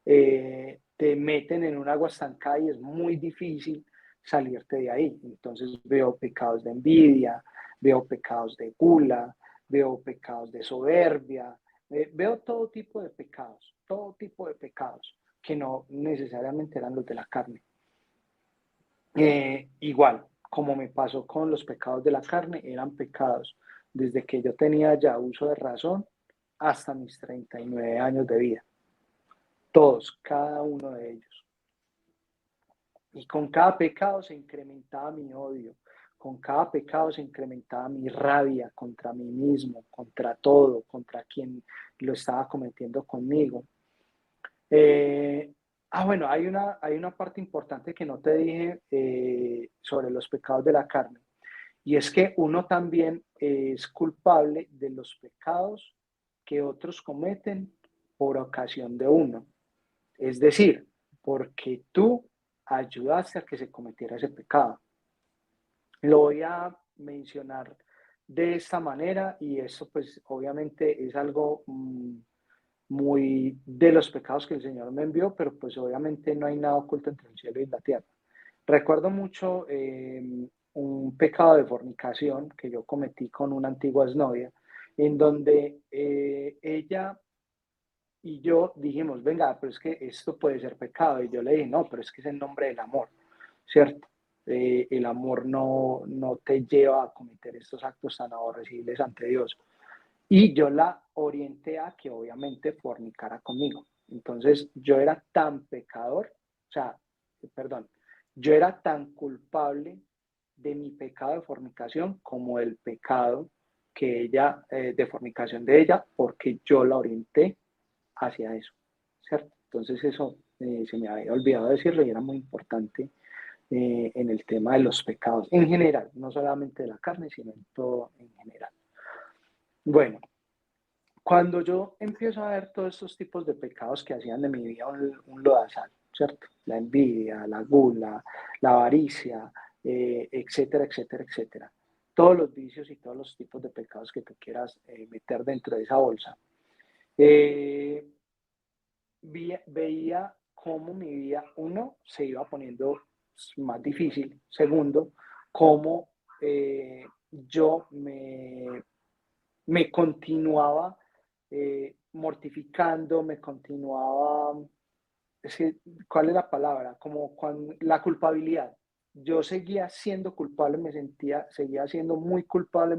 te meten en un agua estancada y es muy difícil salirte de ahí. Entonces veo pecados de envidia, veo pecados de gula, veo pecados de soberbia, veo todo tipo de pecados que no necesariamente eran los de la carne. Igual, como me pasó con los pecados de la carne, eran pecados desde que yo tenía ya uso de razón hasta mis 39 años de vida. Todos, cada uno de ellos. Y con cada pecado se incrementaba mi odio, con cada pecado se incrementaba mi rabia contra mí mismo, contra todo, contra quien lo estaba cometiendo conmigo. Eh, bueno, hay una parte importante que no te dije sobre los pecados de la carne, y es que uno también es culpable de los pecados que otros cometen por ocasión de uno. Es decir, porque tú ayudaste a que se cometiera ese pecado. Lo voy a mencionar de esta manera y eso pues obviamente es algo muy de los pecados que el Señor me envió, pero pues obviamente no hay nada oculto entre el cielo y la tierra. Recuerdo mucho un pecado de fornicación que yo cometí con una antigua exnovia, en donde ella y yo dijimos, venga, pero es que esto puede ser pecado. Y yo le dije, no, pero es que es en nombre del amor, ¿cierto? El amor no te lleva a cometer estos actos tan aborrecibles ante Dios. Y yo la orienté a que obviamente fornicara conmigo. Entonces yo era tan pecador, o sea, perdón, yo era tan culpable de mi pecado de fornicación como el pecado que ella, de fornicación de ella, porque yo la orienté hacia eso, ¿cierto? Entonces eso se me había olvidado decirlo y era muy importante en el tema de los pecados en general, no solamente de la carne, sino en todo en general. Bueno, cuando yo empiezo a ver todos estos tipos de pecados que hacían de mi vida un lodazal, ¿cierto? La envidia, la gula, la avaricia, etcétera, etcétera, etcétera. Todos los vicios y todos los tipos de pecados que tú quieras meter dentro de esa bolsa. Eh, veía cómo mi vida, uno, se iba poniendo más difícil. Segundo, cómo yo me continuaba mortificando, me continuaba, es que, ¿cuál es la palabra? Como cuando, la culpabilidad. Yo seguía siendo culpable, seguía siendo muy culpable,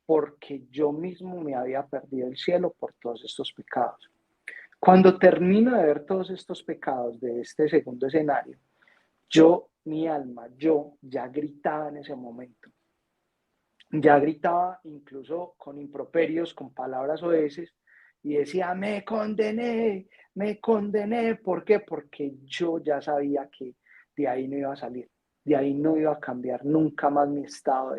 porque yo mismo me había perdido el cielo por todos estos pecados. Cuando termino de ver todos estos pecados de este segundo escenario, mi alma, yo ya gritaba en ese momento. Ya gritaba incluso con improperios, con palabras oeces, y decía, me condené. ¿Por qué? Porque yo ya sabía que de ahí no iba a salir, de ahí no iba a cambiar nunca más mi estado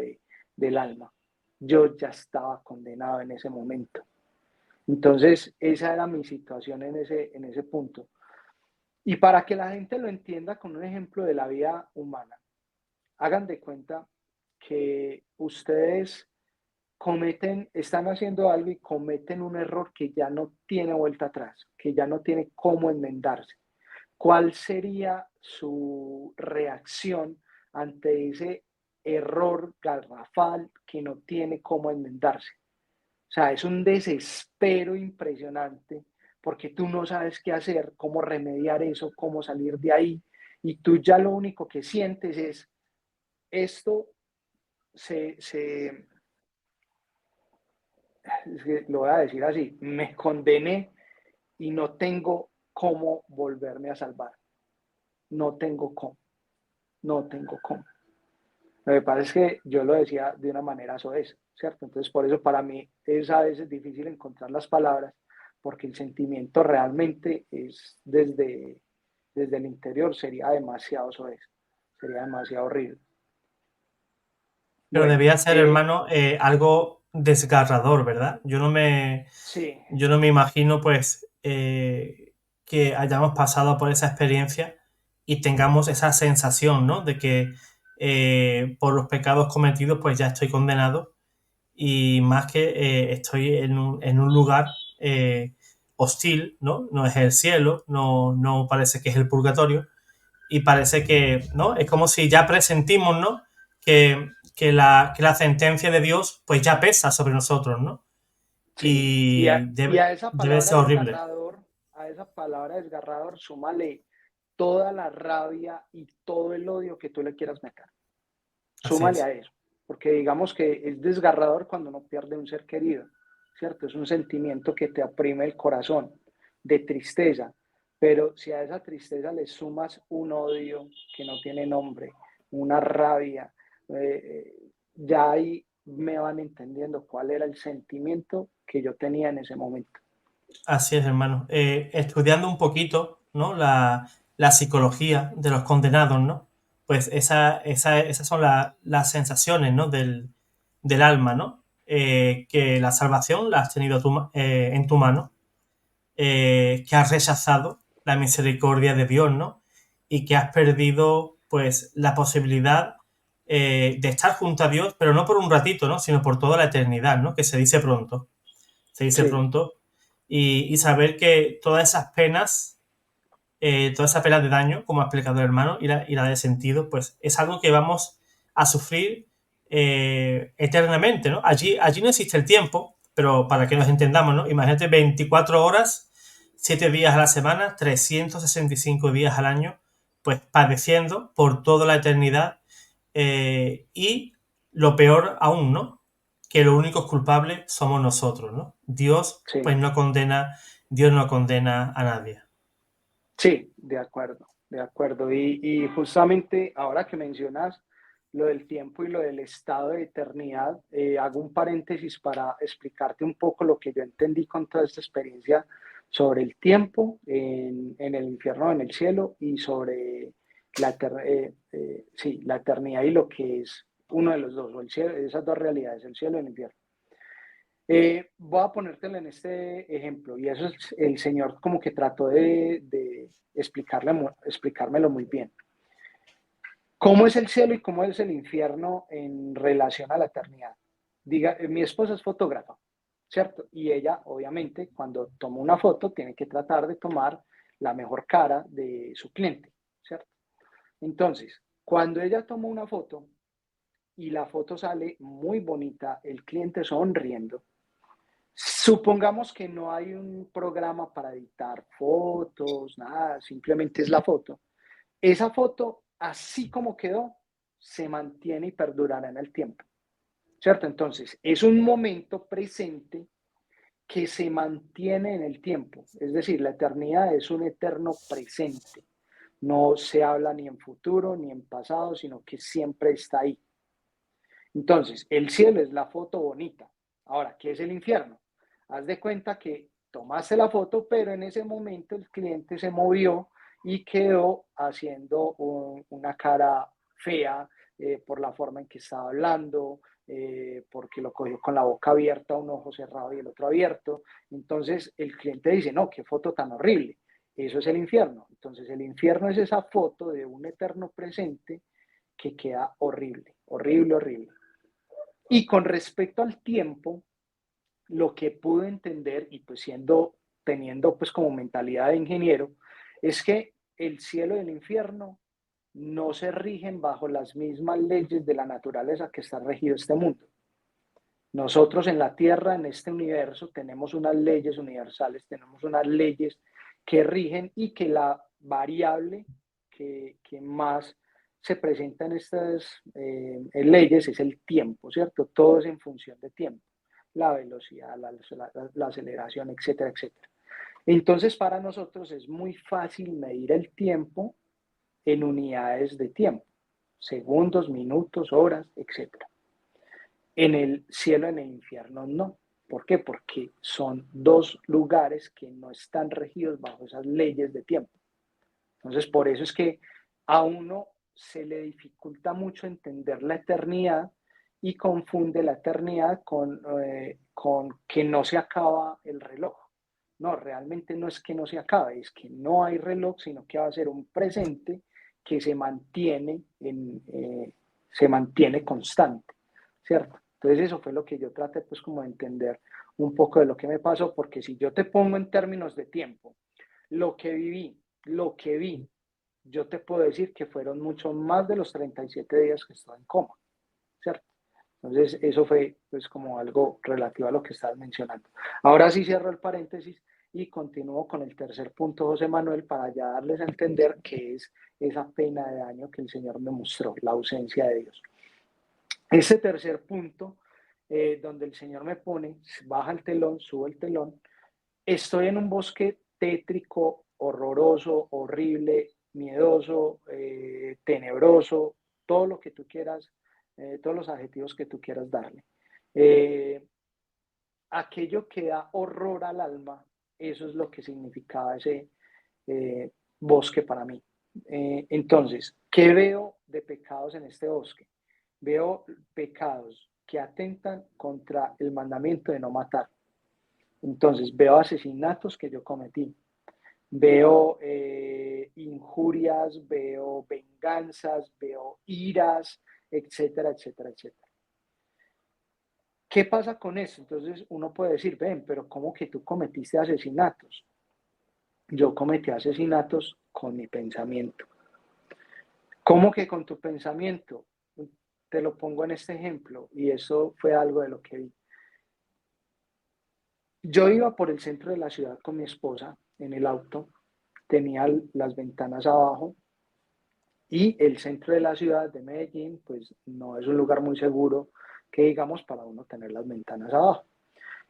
del alma. Yo ya estaba condenado en ese momento. Entonces, esa era mi situación en ese punto. Y para que la gente lo entienda con un ejemplo de la vida humana, hagan de cuenta que ustedes están haciendo algo y cometen un error que ya no tiene vuelta atrás, que ya no tiene cómo enmendarse. ¿Cuál sería su reacción ante ese error garrafal que no tiene cómo enmendarse? O sea, es un desespero impresionante porque tú no sabes qué hacer, cómo remediar eso, cómo salir de ahí. Y tú ya lo único que sientes es, esto se, se lo voy a decir así, me condené y no tengo cómo volverme a salvar. No tengo cómo, no tengo cómo. Lo que pasa es que yo lo decía de una manera soez, ¿cierto? Entonces, por eso para mí es a veces difícil encontrar las palabras, porque el sentimiento realmente es desde el interior, sería demasiado soez, sería demasiado horrible. Pero Bueno, debía ser, hermano, algo desgarrador, ¿verdad? sí, Yo no me imagino, pues, que hayamos pasado por esa experiencia y tengamos esa sensación, ¿no? De que por los pecados cometidos, pues ya estoy condenado y más que estoy en un lugar hostil, ¿no? No es el cielo, no parece que es el purgatorio y parece que, ¿no? Es como si ya presentimos, ¿no? Que la sentencia de Dios, pues ya pesa sobre nosotros, ¿no? sí. Y Y a esa debe palabra ser horrible. desgarrador, a esa palabra desgarrador, súmale toda la rabia y todo el odio que tú le quieras meter. Así Súmale es. a eso, porque digamos que es desgarrador cuando uno pierde un ser querido, ¿cierto? Es un sentimiento que te oprime el corazón, de tristeza, pero si a esa tristeza le sumas un odio que no tiene nombre, una rabia, ya ahí me van entendiendo cuál era el sentimiento que yo tenía en ese momento. Así es, hermano. Estudiando un poquito, ¿no? La psicología de los condenados, ¿no? Pues esas son las sensaciones, ¿no? Del alma, ¿no? Que la salvación la has tenido en tu mano, que has rechazado la misericordia de Dios, ¿no? Y que has perdido, pues, la posibilidad de estar junto a Dios, pero no por un ratito, ¿no? Sino por toda la eternidad, ¿no? Que se dice pronto. Se dice Sí, pronto. Y saber que toda esa pena de daño, como ha explicado el hermano, y la de sentido, pues es algo que vamos a sufrir eternamente, ¿no? Allí no existe el tiempo, pero para que nos entendamos, ¿no? Imagínate 24 horas, 7 días a la semana, 365 días al año, pues padeciendo por toda la eternidad y lo peor aún, ¿no? Que los únicos culpables somos nosotros, ¿no? sí, Dios no condena a nadie. sí, de acuerdo, de acuerdo. Y justamente ahora que mencionas lo del tiempo y lo del estado de eternidad, hago un paréntesis para explicarte un poco lo que yo entendí con toda esta experiencia sobre el tiempo en el infierno o en el cielo y sobre sí, la eternidad y lo que es uno de los dos, o el cielo, esas dos realidades, el cielo y el infierno. Voy a ponértelo en este ejemplo, y eso es el Señor como que trató de explicármelo muy bien. ¿Cómo es el cielo y cómo es el infierno en relación a la eternidad? Diga, mi esposa es fotógrafa, ¿cierto? Y ella, obviamente, cuando toma una foto, tiene que tratar de tomar la mejor cara de su cliente, ¿cierto? Entonces, cuando ella toma una foto y la foto sale muy bonita, el cliente sonriendo, supongamos que no hay un programa para editar fotos, nada, simplemente es la foto. Esa foto, así como quedó, se mantiene y perdurará en el tiempo, ¿cierto? Entonces, es un momento presente que se mantiene en el tiempo, es decir, la eternidad es un eterno presente. No se habla ni en futuro ni en pasado, sino que siempre está ahí. Entonces, el cielo es la foto bonita. Ahora, ¿qué es el infierno? Haz de cuenta que tomaste la foto, pero en ese momento el cliente se movió y quedó haciendo una cara fea por la forma en que estaba hablando, porque lo cogió con la boca abierta, un ojo cerrado y el otro abierto. Entonces el cliente dice, no, qué foto tan horrible. Eso es el infierno. Entonces el infierno es esa foto de un eterno presente que queda horrible, horrible, horrible. Y con respecto al tiempo, lo que pude entender y pues teniendo pues como mentalidad de ingeniero, es que el cielo y el infierno no se rigen bajo las mismas leyes de la naturaleza que está regido este mundo. Nosotros en la Tierra, en este universo, tenemos unas leyes universales, tenemos unas leyes que rigen y que la variable que más se presenta en estas leyes es el tiempo, ¿cierto? Todo es en función de tiempo, la velocidad, la aceleración, etcétera, etcétera. Entonces, para nosotros es muy fácil medir el tiempo en unidades de tiempo, segundos, minutos, horas, etcétera. En el cielo, en el infierno, no. ¿Por qué? Porque son dos lugares que no están regidos bajo esas leyes de tiempo. Entonces, por eso es que a uno se le dificulta mucho entender la eternidad y confunde la eternidad con que no se acaba el reloj. No, realmente no es que no se acabe, es que no hay reloj, sino que va a ser un presente que se mantiene constante, ¿cierto? Entonces eso fue lo que yo traté pues como de entender un poco de lo que me pasó, porque si yo te pongo en términos de tiempo, lo que viví, lo que vi, yo te puedo decir que fueron mucho más de los 37 días que estuve en coma, ¿cierto? Entonces, eso fue pues como algo relativo a lo que estabas mencionando. Ahora sí cierro el paréntesis y continúo con el tercer punto, José Manuel, para ya darles a entender qué es esa pena de daño que el Señor me mostró, la ausencia de Dios. Ese tercer punto, donde el Señor me pone, baja el telón, sube el telón, estoy en un bosque tétrico, horroroso, horrible, miedoso, tenebroso, todo lo que tú quieras, todos los adjetivos que tú quieras darle. Eh, Aquello que da horror al alma, eso es lo que significaba ese bosque para mí. Entonces, ¿qué veo de pecados en este bosque? Veo pecados que atentan contra el mandamiento de no matar. Entonces, veo asesinatos que yo cometí, veo injurias, veo venganzas, veo iras, etcétera, etcétera, etcétera. ¿Qué pasa con eso? Entonces uno puede decir, ven, pero ¿cómo que tú cometiste asesinatos? Yo cometí asesinatos con mi pensamiento. ¿Cómo que con tu pensamiento? Te lo pongo en este ejemplo y eso fue algo de lo que vi. Yo iba por el centro de la ciudad con mi esposa en el auto, tenía las ventanas abajo y el centro de la ciudad de Medellín, pues no es un lugar muy seguro que digamos para uno tener las ventanas abajo.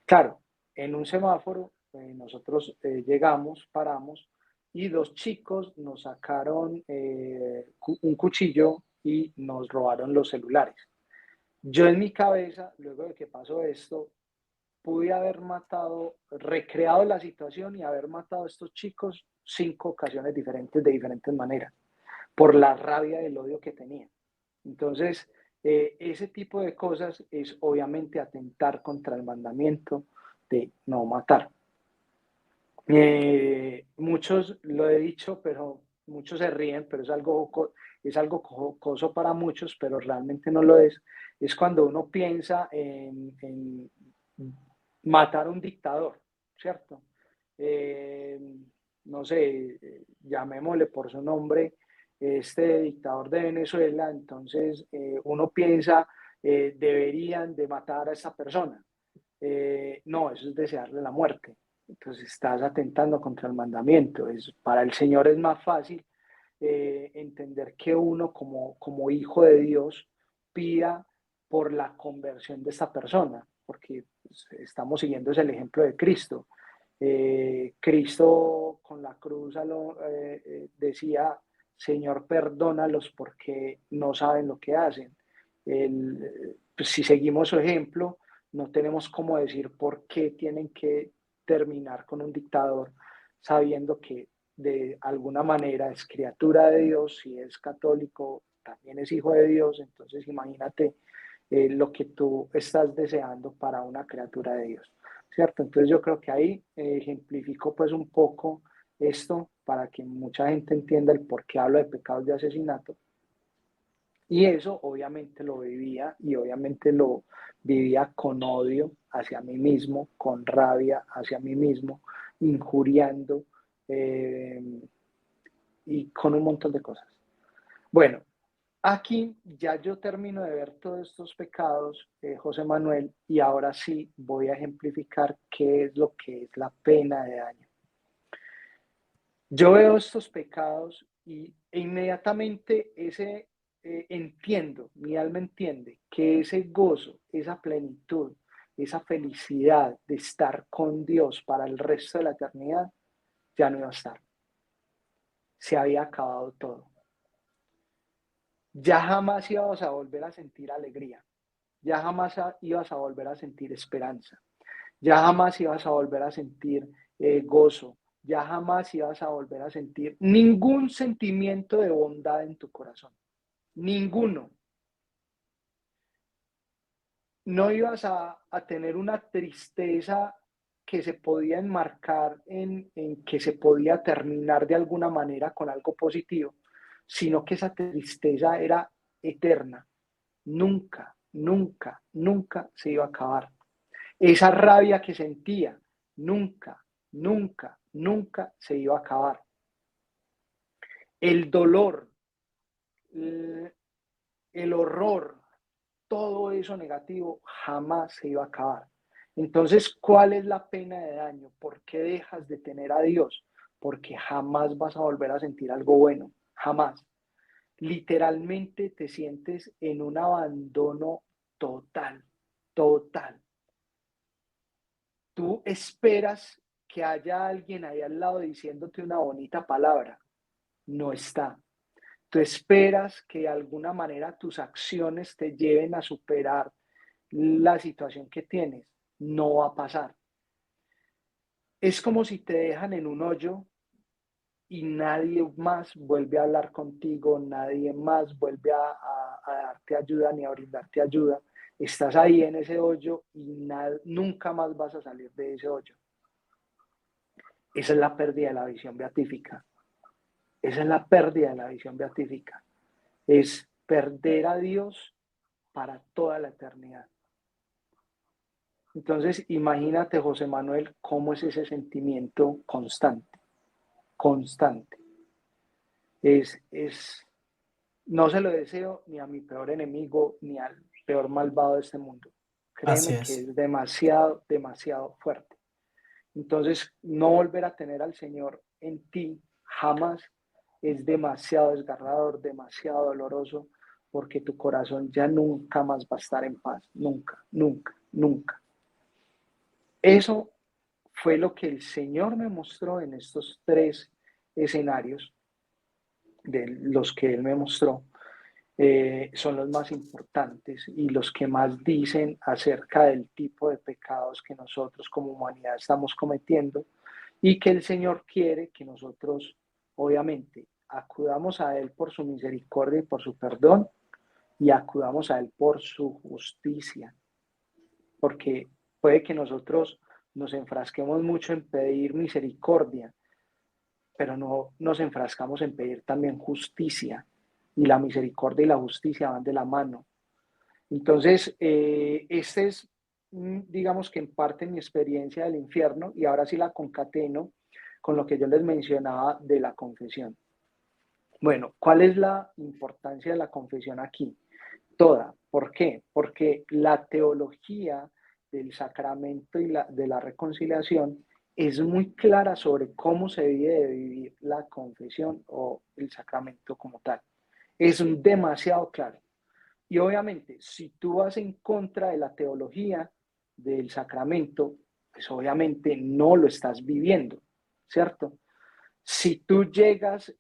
Claro, en un semáforo nosotros llegamos, paramos y dos chicos nos sacaron un cuchillo y nos robaron los celulares. Yo en mi cabeza, luego de que pasó esto, pude haber matado, recreado la situación y haber matado a estos chicos 5 ocasiones diferentes, de diferentes maneras, por la rabia y el odio que tenían. Entonces, ese tipo de cosas es obviamente atentar contra el mandamiento de no matar. Muchos lo he dicho, pero muchos se ríen, pero es algo jocoso para muchos, pero realmente no lo es. Es cuando uno piensa en matar a un dictador, ¿cierto? Eh, no sé, llamémosle por su nombre, este dictador de Venezuela, entonces uno piensa, deberían de matar a esa persona. No, eso es desearle la muerte. Entonces estás atentando contra el mandamiento. Para el Señor es más fácil entender que uno como hijo de Dios pida por la conversión de esta persona, porque pues, estamos siguiendo el ejemplo de Cristo. Cristo con la cruz decía, Señor, perdónalos porque no saben lo que hacen. Pues, si seguimos su ejemplo, no tenemos cómo decir por qué tienen que terminar con un dictador sabiendo que de alguna manera es criatura de Dios, si es católico, también es hijo de Dios, entonces imagínate lo que tú estás deseando para una criatura de Dios, ¿cierto? Entonces yo creo que ahí ejemplifico pues un poco esto para que mucha gente entienda el por qué hablo de pecados de asesinato. Y eso obviamente lo vivía y obviamente lo vivía con odio hacia mí mismo, con rabia hacia mí mismo, injuriando eh, y con un montón de cosas. Bueno, aquí ya yo termino de ver todos estos pecados, José Manuel, y ahora sí voy a ejemplificar qué es lo que es la pena de daño. Yo veo estos pecados e inmediatamente entiendo, mi alma entiende que ese gozo, esa plenitud, esa felicidad de estar con Dios para el resto de la eternidad ya no iba a estar. Se había acabado todo. ya jamás ibas a volver a sentir alegría, ya jamás ibas a volver a sentir esperanza, ya jamás ibas a volver a sentir gozo, ya jamás ibas a volver a sentir ningún sentimiento de bondad en tu corazón, ninguno. No ibas a tener una tristeza que se podía enmarcar en que se podía terminar de alguna manera con algo positivo, sino que esa tristeza era eterna. Nunca, nunca, nunca se iba a acabar. Esa rabia que sentía, nunca, nunca, nunca se iba a acabar. El dolor, el horror, todo eso negativo jamás se iba a acabar. Entonces, ¿cuál es la pena de daño? ¿Por qué dejas de tener a Dios? Porque jamás vas a volver a sentir algo bueno, jamás. Literalmente te sientes en un abandono total, total. Tú esperas que haya alguien ahí al lado diciéndote una bonita palabra. No está. Tú esperas que de alguna manera tus acciones te lleven a superar la situación que tienes. No va a pasar. Es como si te dejan en un hoyo y nadie más vuelve a hablar contigo, nadie más vuelve a darte ayuda ni a brindarte ayuda. Estás ahí en ese hoyo y nunca más vas a salir de ese hoyo. Esa es la pérdida de la visión beatífica. Esa es la pérdida de la visión beatífica. Es perder a Dios para toda la eternidad. Entonces, imagínate, José Manuel, cómo es ese sentimiento constante, constante. Es, no se lo deseo ni a mi peor enemigo, ni al peor malvado de este mundo. Así Créeme que es, es demasiado, demasiado fuerte. Entonces, no volver a tener al Señor en ti jamás es demasiado desgarrador, demasiado doloroso, porque tu corazón ya nunca más va a estar en paz. Nunca, nunca, nunca. Eso fue lo que el Señor me mostró en estos tres escenarios de los que Él me mostró. Son los más importantes y los que más dicen acerca del tipo de pecados que nosotros como humanidad estamos cometiendo y que el Señor quiere que nosotros, obviamente, acudamos a Él por su misericordia y por su perdón y acudamos a Él por su justicia, porque puede que nosotros nos enfrasquemos mucho en pedir misericordia, pero no nos enfrascamos en pedir también justicia. Y la misericordia y la justicia van de la mano. Entonces, este es, digamos que en parte mi experiencia del infierno, y ahora sí la concateno con lo que yo les mencionaba de la confesión. Bueno, ¿cuál es la importancia de la confesión aquí? Toda. ¿Por qué? Porque la teología del sacramento y de la reconciliación es muy clara sobre cómo se debe de vivir la confesión o el sacramento como tal. Es demasiado claro. Y obviamente, si tú vas en contra de la teología del sacramento, pues obviamente no lo estás viviendo, ¿cierto? Si tú llegas,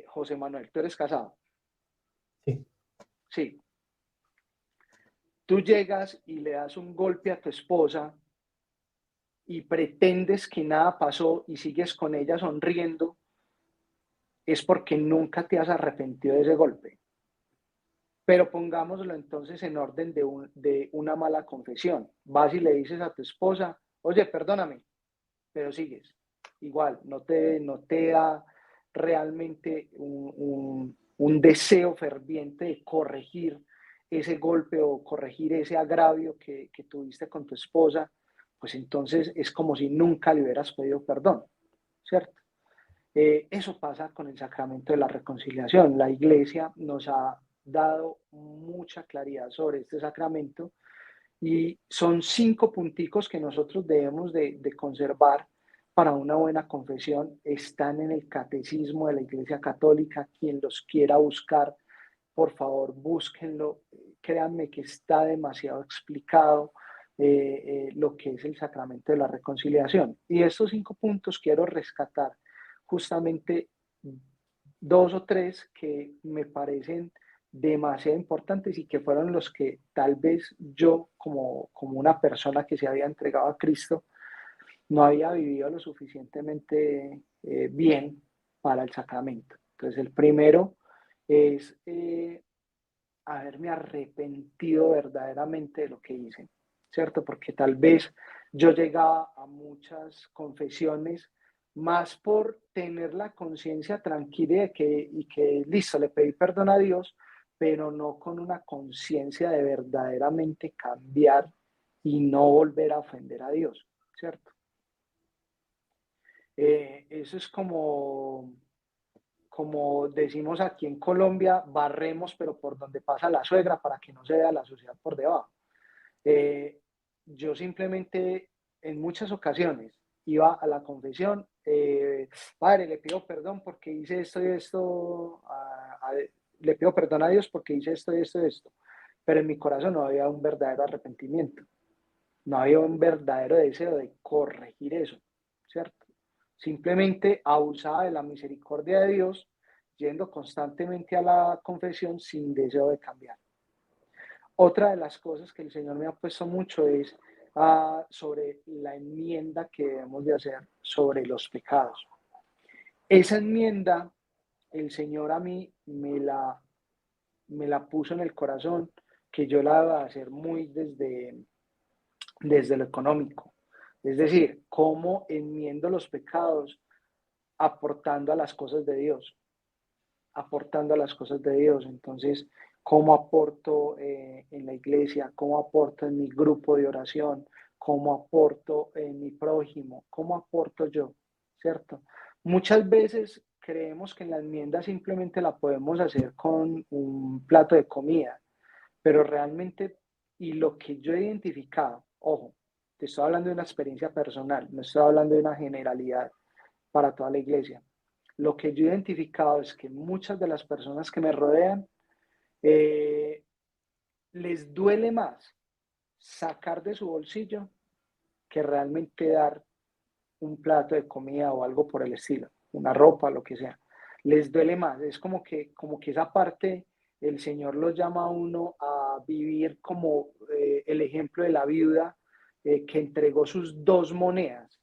José Manuel, tú eres casado, sí, sí, tú llegas y le das un golpe a tu esposa y pretendes que nada pasó y sigues con ella sonriendo, es porque nunca te has arrepentido de ese golpe. Pero pongámoslo entonces en orden de una mala confesión. Vas y le dices a tu esposa, oye, perdóname, pero sigues. Igual, no te da realmente un deseo ferviente de corregir ese golpe o corregir ese agravio que tuviste con tu esposa, pues entonces es como si nunca le hubieras pedido perdón, ¿cierto? Eso pasa con el sacramento de la reconciliación. La iglesia nos ha dado mucha claridad sobre este sacramento y son 5 punticos que nosotros debemos de conservar para una buena confesión. Están en el catecismo de la Iglesia Católica. Quien los quiera buscar, por favor, búsquenlo. Créanme que está demasiado explicado lo que es el sacramento de la reconciliación. Y estos 5 puntos quiero rescatar justamente 2 o 3 que me parecen demasiado importantes y que fueron los que tal vez yo, como una persona que se había entregado a Cristo, no había vivido lo suficientemente bien para el sacramento. Entonces, el primero es haberme arrepentido verdaderamente de lo que hice, ¿cierto? Porque tal vez yo llegaba a muchas confesiones más por tener la conciencia tranquila y que listo, le pedí perdón a Dios, pero no con una conciencia de verdaderamente cambiar y no volver a ofender a Dios, ¿cierto? Eso es como decimos aquí en Colombia, barremos, pero por donde pasa la suegra para que no se vea la suciedad por debajo. Eh, yo simplemente en muchas ocasiones iba a la confesión, padre, le pido perdón porque hice esto y esto, le pido perdón a Dios porque hice esto y esto y esto, pero en mi corazón no había un verdadero arrepentimiento, no había un verdadero deseo de corregir eso, ¿cierto? Simplemente abusaba de la misericordia de Dios, yendo constantemente a la confesión sin deseo de cambiar. Otra de las cosas que el Señor me ha puesto mucho es sobre la enmienda que debemos de hacer sobre los pecados. Esa enmienda, el Señor a mí me la puso en el corazón, que yo la deba hacer muy desde lo económico. Es decir, cómo enmiendo los pecados aportando a las cosas de Dios, aportando a las cosas de Dios. Entonces, ¿cómo aporto en la iglesia? ¿Cómo aporto en mi grupo de oración? ¿Cómo aporto en mi prójimo? ¿Cómo aporto yo? ¿Cierto? Muchas veces creemos que en la enmienda simplemente la podemos hacer con un plato de comida, pero realmente, y lo que yo he identificado, ojo, te estoy hablando de una experiencia personal, no estoy hablando de una generalidad para toda la iglesia. Lo que yo he identificado es que muchas de las personas que me rodean eh, les duele más sacar de su bolsillo que realmente dar un plato de comida o algo por el estilo, una ropa, lo que sea. Les duele más. Es como que esa parte el Señor lo llama a uno a vivir como el ejemplo de la viuda que entregó sus dos monedas,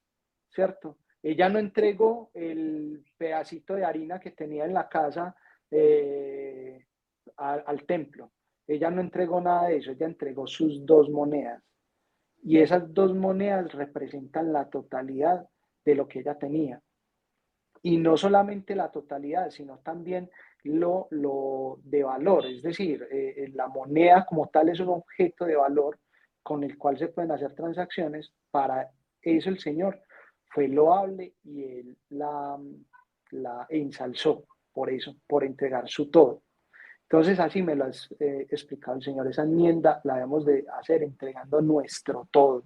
¿cierto? Ella no entregó el pedacito de harina que tenía en la casa al templo. Ella no entregó nada de eso, ella entregó sus dos monedas. Y esas dos monedas representan la totalidad de lo que ella tenía. Y no solamente la totalidad, sino también lo de valor. Es decir, la moneda como tal es un objeto de valor con el cual se pueden hacer transacciones. Para eso el Señor fue loable y Él la ensalzó por eso, por entregar su todo. Entonces, así me lo ha explicado el Señor. Esa enmienda la debemos de hacer entregando nuestro todo,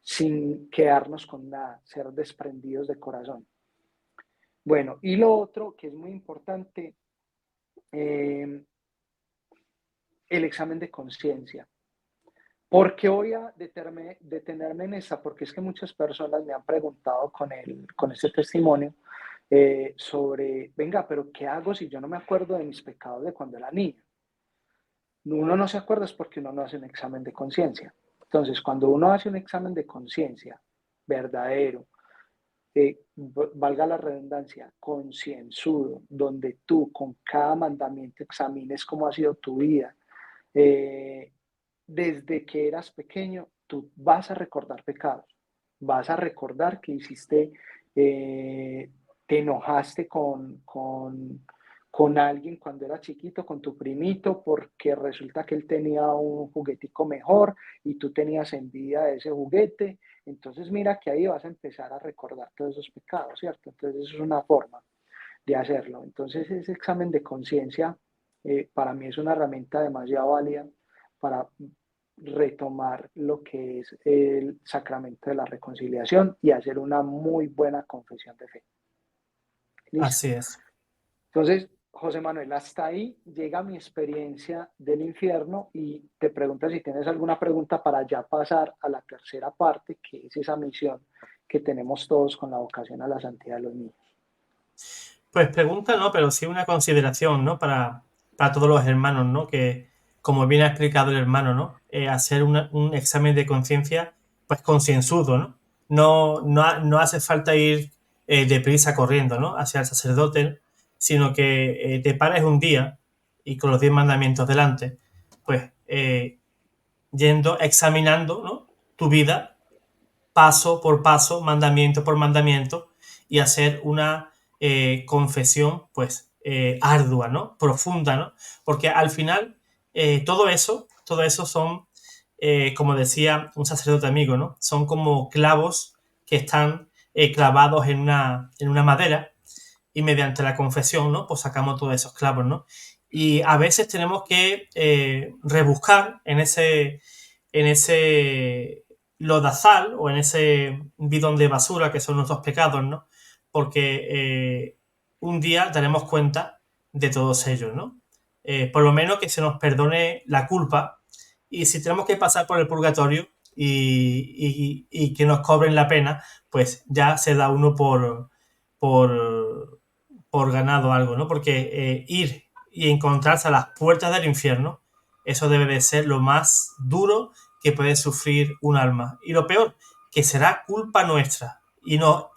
sin quedarnos con nada, ser desprendidos de corazón. Bueno, y lo otro que es muy importante, eh, el examen de conciencia. ¿Por qué voy a detenerme en esa? Porque es que muchas personas me han preguntado con este testimonio sobre, venga, pero ¿qué hago si yo no me acuerdo de mis pecados de cuando era niño? Uno no se acuerda es porque uno no hace un examen de conciencia. Entonces, cuando uno hace un examen de conciencia verdadero, valga la redundancia, concienzudo, donde tú con cada mandamiento examines cómo ha sido tu vida, eh, desde que eras pequeño, tú vas a recordar pecados, vas a recordar que hiciste, te enojaste con alguien cuando era chiquito, con tu primito, porque resulta que él tenía un juguetico mejor y tú tenías envidia de ese juguete. Entonces mira que ahí vas a empezar a recordar todos esos pecados, ¿cierto? Entonces eso es una forma de hacerlo. Entonces ese examen de conciencia para mí es una herramienta demasiado válida para retomar lo que es el sacramento de la reconciliación y hacer una muy buena confesión de fe. ¿Listo? Así es. Entonces, José Manuel, hasta ahí llega mi experiencia del infierno y te pregunto si tienes alguna pregunta para ya pasar a la tercera parte, que es esa misión que tenemos todos con la vocación a la santidad de los niños. Pues pregunta, ¿no? Pero sí una consideración, ¿no? Para todos los hermanos, ¿no? Que, como bien ha explicado el hermano, ¿no? Hacer un examen de conciencia, pues concienzudo, ¿no? No hace falta ir deprisa corriendo, ¿no? Hacia el sacerdote, sino que te pares un día y con los 10 mandamientos delante, pues yendo, examinando, ¿no? Tu vida paso por paso, mandamiento por mandamiento, y hacer una confesión, pues, ardua, ¿no? Profunda, ¿no? Porque al final, todo eso son, como decía un sacerdote amigo, ¿no? Son como clavos que están clavados en una madera y mediante la confesión, ¿no? Pues sacamos todos esos clavos, ¿no? Y a veces tenemos que rebuscar en ese lodazal o en ese bidón de basura que son nuestros pecados, ¿no? Porque un día daremos cuenta de todos ellos, ¿no? Por lo menos que se nos perdone la culpa y si tenemos que pasar por el purgatorio y que nos cobren la pena, pues ya se da uno por, por ganado algo, ¿no? Porque ir y encontrarse a las puertas del infierno, eso debe de ser lo más duro que puede sufrir un alma. Y lo peor, que será culpa nuestra. Y nos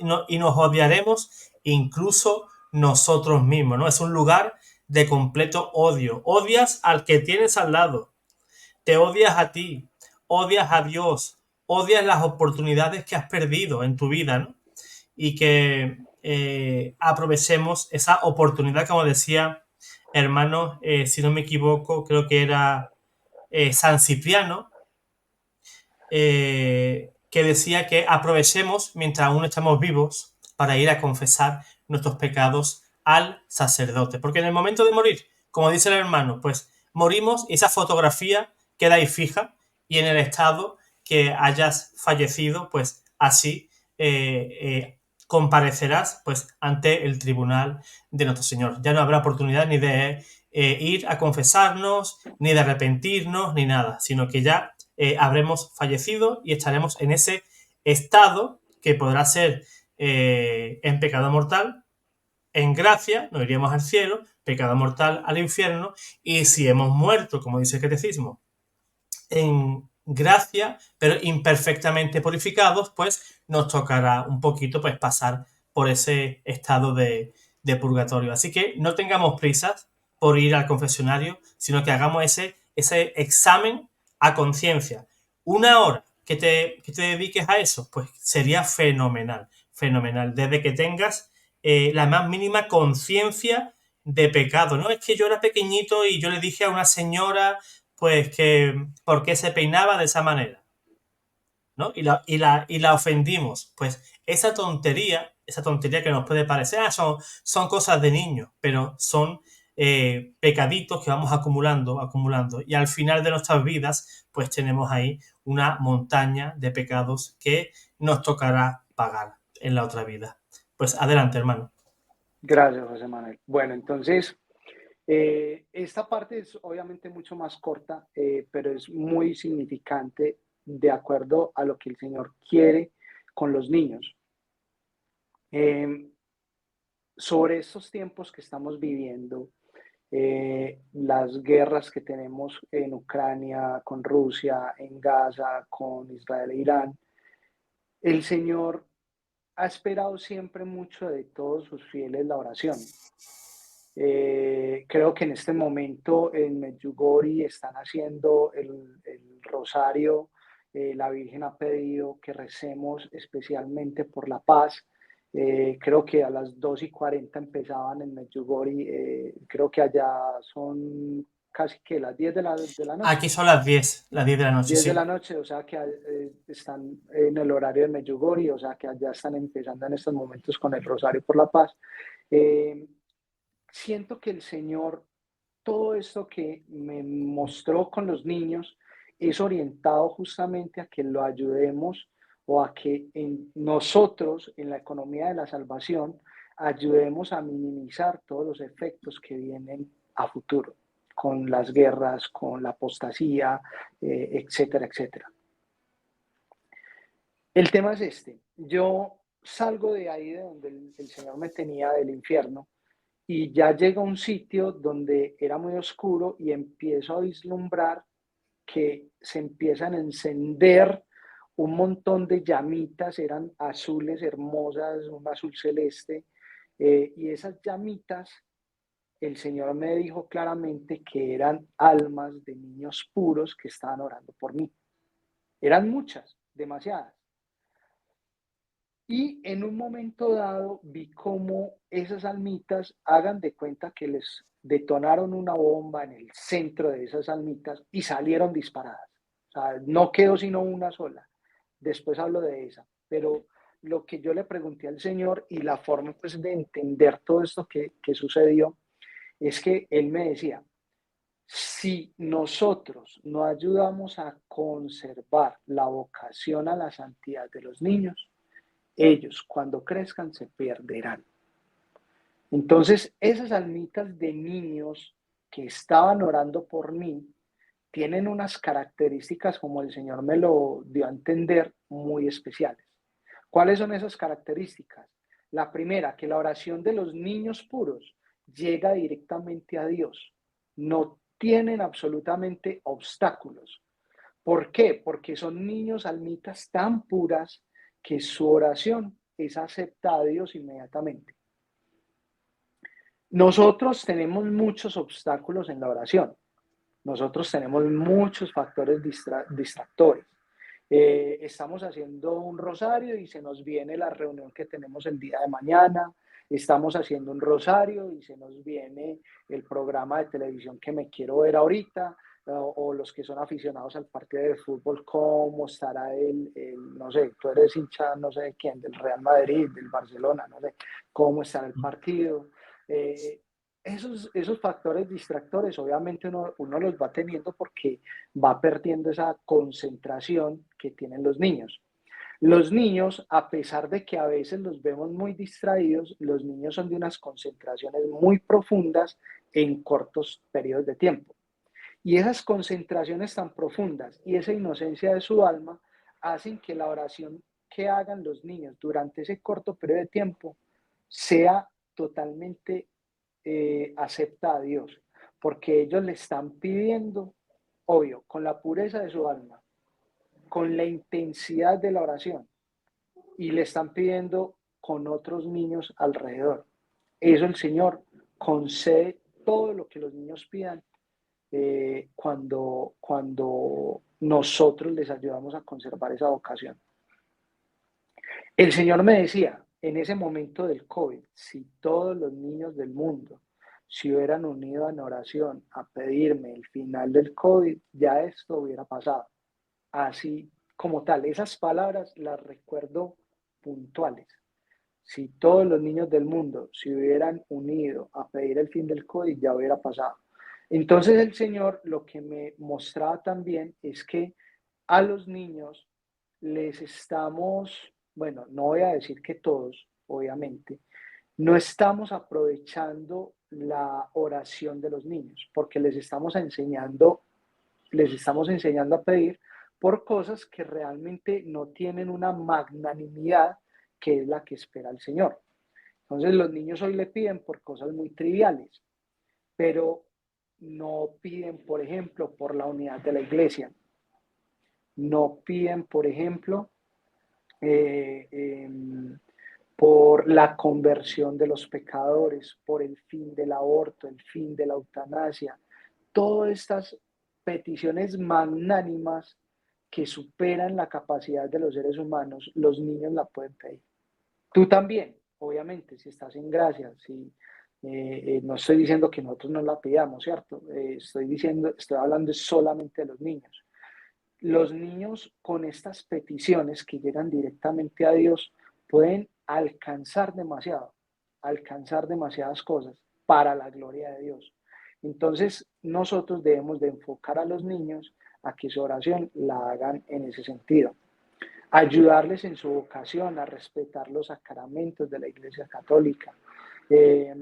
odiaremos incluso nosotros mismos, ¿no? Es un lugar de completo odio. Odias al que tienes al lado, te odias a ti, odias a Dios, odias las oportunidades que has perdido en tu vida, ¿no? Y que aprovechemos esa oportunidad, como decía hermano, si no me equivoco, creo que era San Cipriano, que decía que aprovechemos mientras aún estamos vivos para ir a confesar nuestros pecados al sacerdote. Porque en el momento de morir, como dice el hermano, pues morimos y esa fotografía queda ahí fija y en el estado que hayas fallecido, pues así comparecerás pues ante el tribunal de nuestro Señor. Ya no habrá oportunidad ni de ir a confesarnos, ni de arrepentirnos, ni nada, sino que ya habremos fallecido y estaremos en ese estado que podrá ser en pecado mortal, en gracia, nos iríamos al cielo, pecado mortal al infierno, y si hemos muerto, como dice el catecismo, en gracia, pero imperfectamente purificados, pues nos tocará un poquito pues pasar por ese estado de purgatorio. Así que no tengamos prisas por ir al confesionario, sino que hagamos ese examen a conciencia. Una hora que te dediques a eso, pues sería fenomenal, fenomenal. Desde que tengas la más mínima conciencia de pecado. No es que yo era pequeñito y yo le dije a una señora pues que por qué se peinaba de esa manera, ¿no? Y la ofendimos. Pues esa tontería que nos puede parecer, son cosas de niños, pero son pecaditos que vamos acumulando, acumulando. Y al final de nuestras vidas, pues tenemos ahí una montaña de pecados que nos tocará pagar en la otra vida. Pues adelante, hermano. Gracias, José Manuel. Bueno, entonces, esta parte es obviamente mucho más corta, pero es muy significante de acuerdo a lo que el Señor quiere con los niños. Eh, sobre estos tiempos que estamos viviendo, las guerras que tenemos en Ucrania, con Rusia, en Gaza, con Israel e Irán, el Señor ha esperado siempre mucho de todos sus fieles la oración. Creo que en este momento en Medjugorje están haciendo el rosario. La Virgen ha pedido que recemos especialmente por la paz. Creo que a las 2:40 empezaban en Medjugorje. Creo que allá son casi que las 10 de la noche. Aquí son las 10 de la noche, 10 de la sí. noche, o sea que están en el horario de Medjugorje, o sea que allá están empezando en estos momentos con el Rosario por la Paz. Eh, Siento que el Señor, todo esto que me mostró con los niños, es orientado justamente a que lo ayudemos o a que nosotros, en la economía de la salvación, ayudemos a minimizar todos los efectos que vienen a futuro, con las guerras, con la apostasía, etcétera, etcétera. El tema es este, yo salgo de ahí de donde el Señor me tenía del infierno y ya llego a un sitio donde era muy oscuro y empiezo a vislumbrar que se empiezan a encender un montón de llamitas, eran azules hermosas, un azul celeste, y esas llamitas, el Señor me dijo claramente que eran almas de niños puros que estaban orando por mí. Eran muchas, demasiadas. Y en un momento dado vi cómo esas almitas hagan de cuenta que les detonaron una bomba en el centro de esas almitas y salieron disparadas. O sea, no quedó sino una sola. Después hablo de esa. Pero lo que yo le pregunté al Señor y la forma pues, de entender todo esto que sucedió es que Él me decía, si nosotros no ayudamos a conservar la vocación a la santidad de los niños, ellos cuando crezcan se perderán. Entonces, esas almitas de niños que estaban orando por mí tienen unas características, como el Señor me lo dio a entender, muy especiales. ¿Cuáles son esas características? La primera, que la oración de los niños puros llega directamente a Dios. No tienen absolutamente obstáculos. ¿Por qué? Porque son niños almitas tan puras que su oración es aceptada a Dios inmediatamente. Nosotros tenemos muchos obstáculos en la oración. Nosotros tenemos muchos factores distractores. Estamos haciendo un rosario y se nos viene la reunión que tenemos el día de mañana. Estamos haciendo un rosario y se nos viene el programa de televisión que me quiero ver ahorita. O los que son aficionados al partido de fútbol, cómo estará no sé, tú eres hincha, no sé de quién, del Real Madrid, del Barcelona, no sé, cómo estará el partido. Eh, esos factores distractores, obviamente uno los va teniendo porque va perdiendo esa concentración que tienen los niños. Los niños, a pesar de que a veces los vemos muy distraídos, los niños son de unas concentraciones muy profundas en cortos periodos de tiempo. Y esas concentraciones tan profundas y esa inocencia de su alma hacen que la oración que hagan los niños durante ese corto periodo de tiempo sea totalmente acepta a Dios, porque ellos le están pidiendo, obvio, con la pureza de su alma, con la intensidad de la oración, y le están pidiendo con otros niños alrededor. Eso el Señor concede todo lo que los niños pidan cuando nosotros les ayudamos a conservar esa vocación. El Señor me decía, en ese momento del COVID, si todos los niños del mundo se hubieran unido en oración a pedirme el final del COVID, ya esto hubiera pasado. Así como tal, esas palabras las recuerdo puntuales. Si todos los niños del mundo se hubieran unido a pedir el fin del COVID, ya hubiera pasado. Entonces el Señor lo que me mostraba también es que a los niños les estamos, bueno, no voy a decir que todos, obviamente, no estamos aprovechando la oración de los niños, porque les estamos enseñando a pedir por cosas que realmente no tienen una magnanimidad que es la que espera el Señor. Entonces los niños hoy le piden por cosas muy triviales, pero no piden, por ejemplo, por la unidad de la iglesia, no piden, por ejemplo, eh, eh, por la conversión de los pecadores, por el fin del aborto, el fin de la eutanasia, todas estas peticiones magnánimas que superan la capacidad de los seres humanos, los niños la pueden pedir. Tú también, obviamente, si estás en gracia, si no estoy diciendo que nosotros no la pidamos, ¿cierto? Estoy hablando solamente de los niños. Los niños con estas peticiones que llegan directamente a Dios pueden alcanzar demasiadas cosas para la gloria de Dios. Entonces, nosotros debemos de enfocar a los niños a que su oración la hagan en ese sentido. Ayudarles en su vocación a respetar los sacramentos de la Iglesia Católica, eh,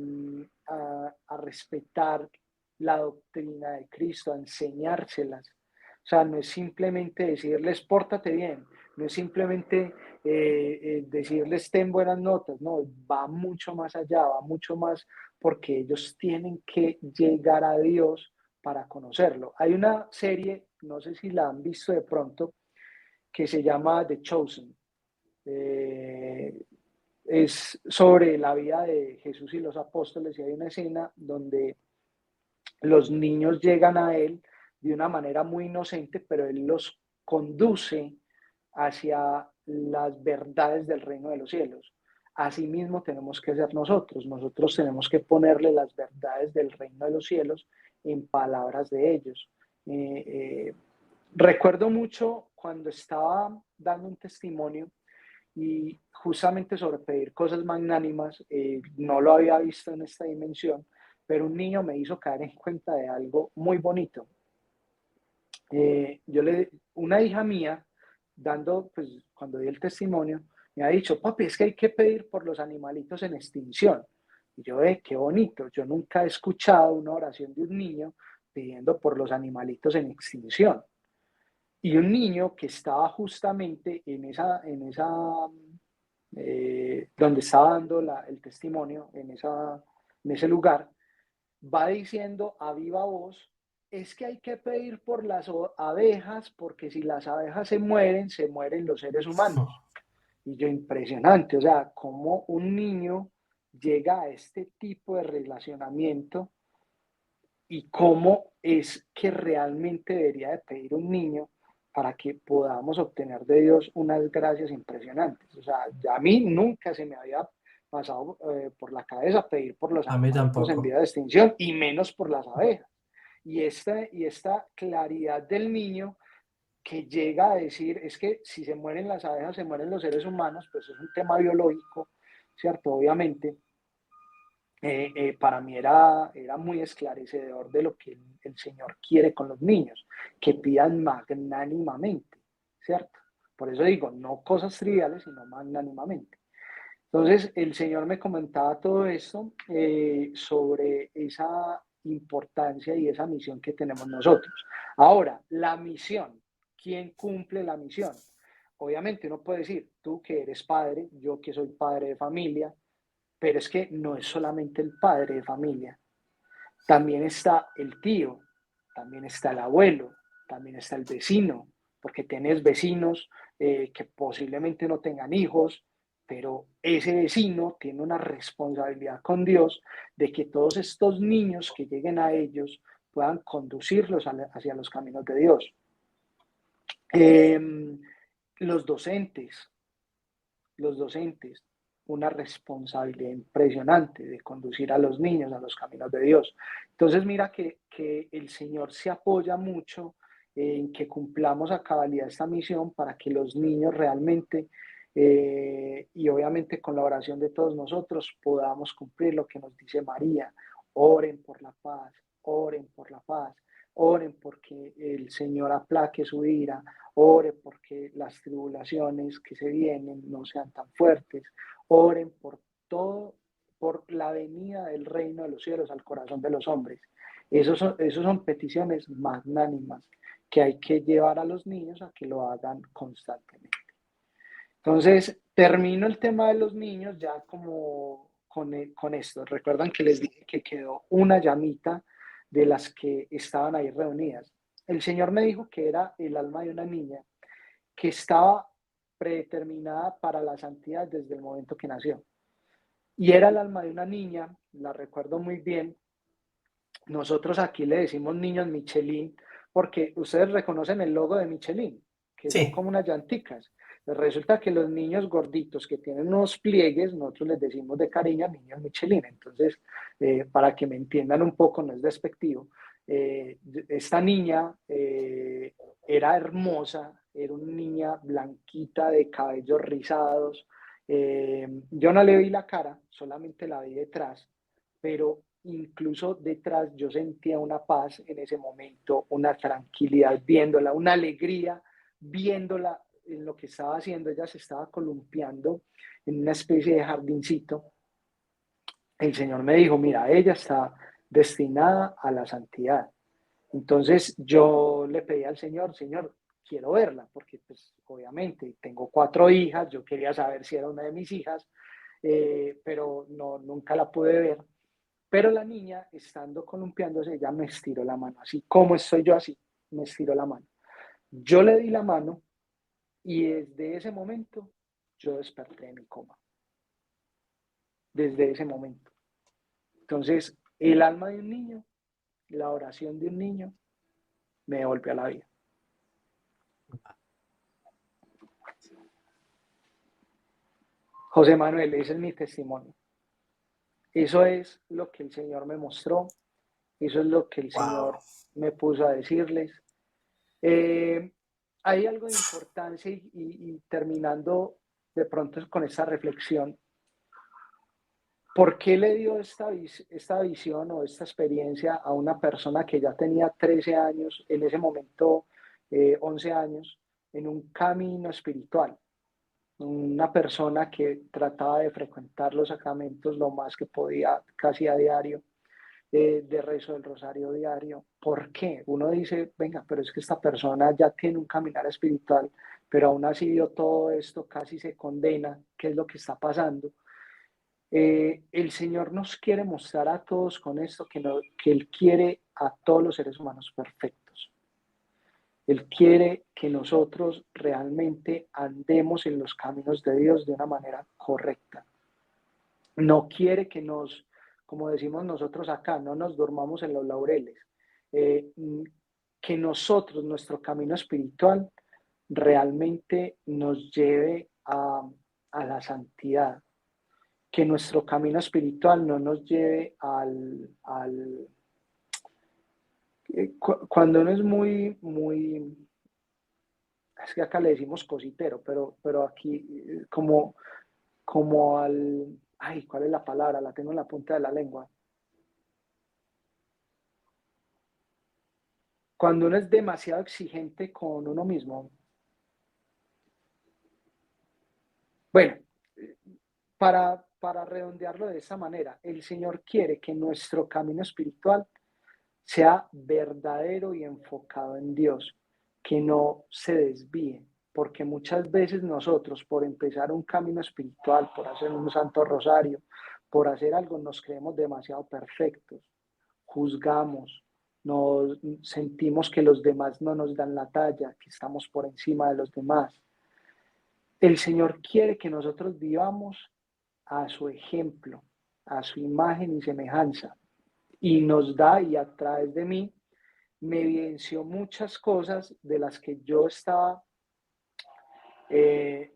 a respetar la doctrina de Cristo, a enseñárselas. O sea, no es simplemente decirles, pórtate bien, no es simplemente decirles, ten buenas notas, no, va mucho más allá, va mucho más porque ellos tienen que llegar a Dios para conocerlo. Hay una serie, no sé si la han visto de pronto, que se llama The Chosen. Eh, es sobre la vida de Jesús y los apóstoles y hay una escena donde los niños llegan a él de una manera muy inocente, pero él los conduce hacia las verdades del reino de los cielos. Asimismo tenemos que ser nosotros. Nosotros tenemos que ponerle las verdades del reino de los cielos en palabras de ellos. Eh, eh, Recuerdo mucho cuando estaba dando un testimonio y justamente sobre pedir cosas magnánimas, no lo había visto en esta dimensión, pero un niño me hizo caer en cuenta de algo muy bonito. Una hija mía, pues cuando di el testimonio, me ha dicho, papi, es que hay que pedir por los animalitos en extinción. Y yo, qué bonito, yo nunca he escuchado una oración de un niño pidiendo por los animalitos en extinción. Y un niño que estaba justamente donde estaba dando el testimonio, en ese lugar, va diciendo a viva voz, es que hay que pedir por las abejas, porque si las abejas se mueren los seres humanos. Y yo, impresionante, o sea, cómo un niño llega a este tipo de relacionamiento y cómo es que realmente debería de pedir un niño para que podamos obtener de Dios unas gracias impresionantes. O sea, ya a mí nunca se me había pasado por la cabeza pedir por los A mí animalitos en tampoco. vía de extinción y menos por las abejas. Y esta claridad del niño que llega a decir, es que si se mueren las abejas, se mueren los seres humanos, pues es un tema biológico, ¿cierto? Obviamente, para mí era muy esclarecedor de lo que el Señor quiere con los niños, que pidan magnánimamente, ¿cierto? Por eso digo, no cosas triviales, sino magnánimamente. Entonces, el Señor me comentaba todo esto sobre esa importancia y esa misión que tenemos nosotros. Ahora, la misión, ¿quién cumple la misión? Obviamente uno puede decir, tú que eres padre, yo que soy padre de familia, pero es que no es solamente el padre de familia, también está el tío, también está el abuelo, también está el vecino, porque tienes vecinos que posiblemente no tengan hijos, pero ese vecino tiene una responsabilidad con Dios de que todos estos niños que lleguen a ellos puedan conducirlos hacia los caminos de Dios. Eh, los docentes, los docentes una responsabilidad impresionante de conducir a los niños a los caminos de Dios. Entonces mira que el Señor se apoya mucho en que cumplamos a cabalidad esta misión para que los niños realmente, y obviamente con la oración de todos nosotros, podamos cumplir lo que nos dice María. Oren por la paz, oren por la paz, oren porque el Señor aplaque su ira, ore porque las tribulaciones que se vienen no sean tan fuertes, oren por todo, por la venida del reino de los cielos al corazón de los hombres. Esos son peticiones magnánimas que hay que llevar a los niños a que lo hagan constantemente. Entonces, termino el tema de los niños ya como con esto. Recuerdan que les dije que quedó una llamita de las que estaban ahí reunidas. El Señor me dijo que era el alma de una niña que estaba predeterminada para la santidad desde el momento que nació. Y era el alma de una niña, la recuerdo muy bien. Nosotros aquí le decimos niños Michelin porque ustedes reconocen el logo de Michelin, que son Sí, como unas llanticas. Resulta que los niños gorditos que tienen unos pliegues, nosotros les decimos de cariño niños Michelin. Entonces, para que me entiendan un poco, no es despectivo, esta niña era hermosa, era una niña blanquita de cabellos rizados. Yo no le vi la cara, solamente la vi detrás, pero incluso detrás yo sentía una paz en ese momento, una tranquilidad viéndola, una alegría viéndola en lo que estaba haciendo. Ella se estaba columpiando en una especie de jardincito. El Señor me dijo, mira, ella está destinada a la santidad. Entonces yo le pedí al Señor, Señor, quiero verla, porque pues obviamente tengo 4 hijas, yo quería saber si era una de mis hijas, pero no, nunca la pude ver. Pero la niña, estando columpiándose, ella me estiró la mano, así como estoy yo así, me estiró la mano. Yo le di la mano y desde ese momento yo desperté de mi coma, desde ese momento. Entonces, el alma de un niño, la oración de un niño, me devolvió a la vida. José Manuel, ese es mi testimonio. Eso es lo que el Señor me mostró, eso es lo que el Wow. Señor me puso a decirles. Eh, Hay algo de importancia y terminando de pronto con esta reflexión, ¿por qué le dio esta visión o esta experiencia a una persona que ya tenía 13 años, en ese momento 11 años, en un camino espiritual? Una persona que trataba de frecuentar los sacramentos lo más que podía, casi a diario, de rezo del rosario diario. ¿Por qué? Uno dice, venga, pero es que esta persona ya tiene un caminar espiritual, pero aún así vio todo esto, casi se condena. ¿Qué es lo que está pasando? El Señor nos quiere mostrar a todos con esto que, no, que Él quiere a todos los seres humanos perfectos. Él quiere que nosotros realmente andemos en los caminos de Dios de una manera correcta. No quiere que nos, como decimos nosotros acá, no nos durmamos en los laureles. Eh, que nosotros, nuestro camino espiritual, realmente nos lleve a la santidad. Que nuestro camino espiritual no nos lleve cuando uno es es que acá le decimos cositero, pero aquí como ay, ¿cuál es la palabra? La tengo en la punta de la lengua. Cuando uno es demasiado exigente con uno mismo. Bueno, para redondearlo de esa manera, el Señor quiere que nuestro camino espiritual sea verdadero y enfocado en Dios, que no se desvíe, porque muchas veces nosotros, por empezar un camino espiritual, por hacer un santo rosario, por hacer algo, nos creemos demasiado perfectos, juzgamos, nos sentimos que los demás no nos dan la talla, que estamos por encima de los demás. El Señor quiere que nosotros vivamos a su ejemplo, a su imagen y semejanza, y nos da, y a través de mí, me evidenció muchas cosas de las que yo estaba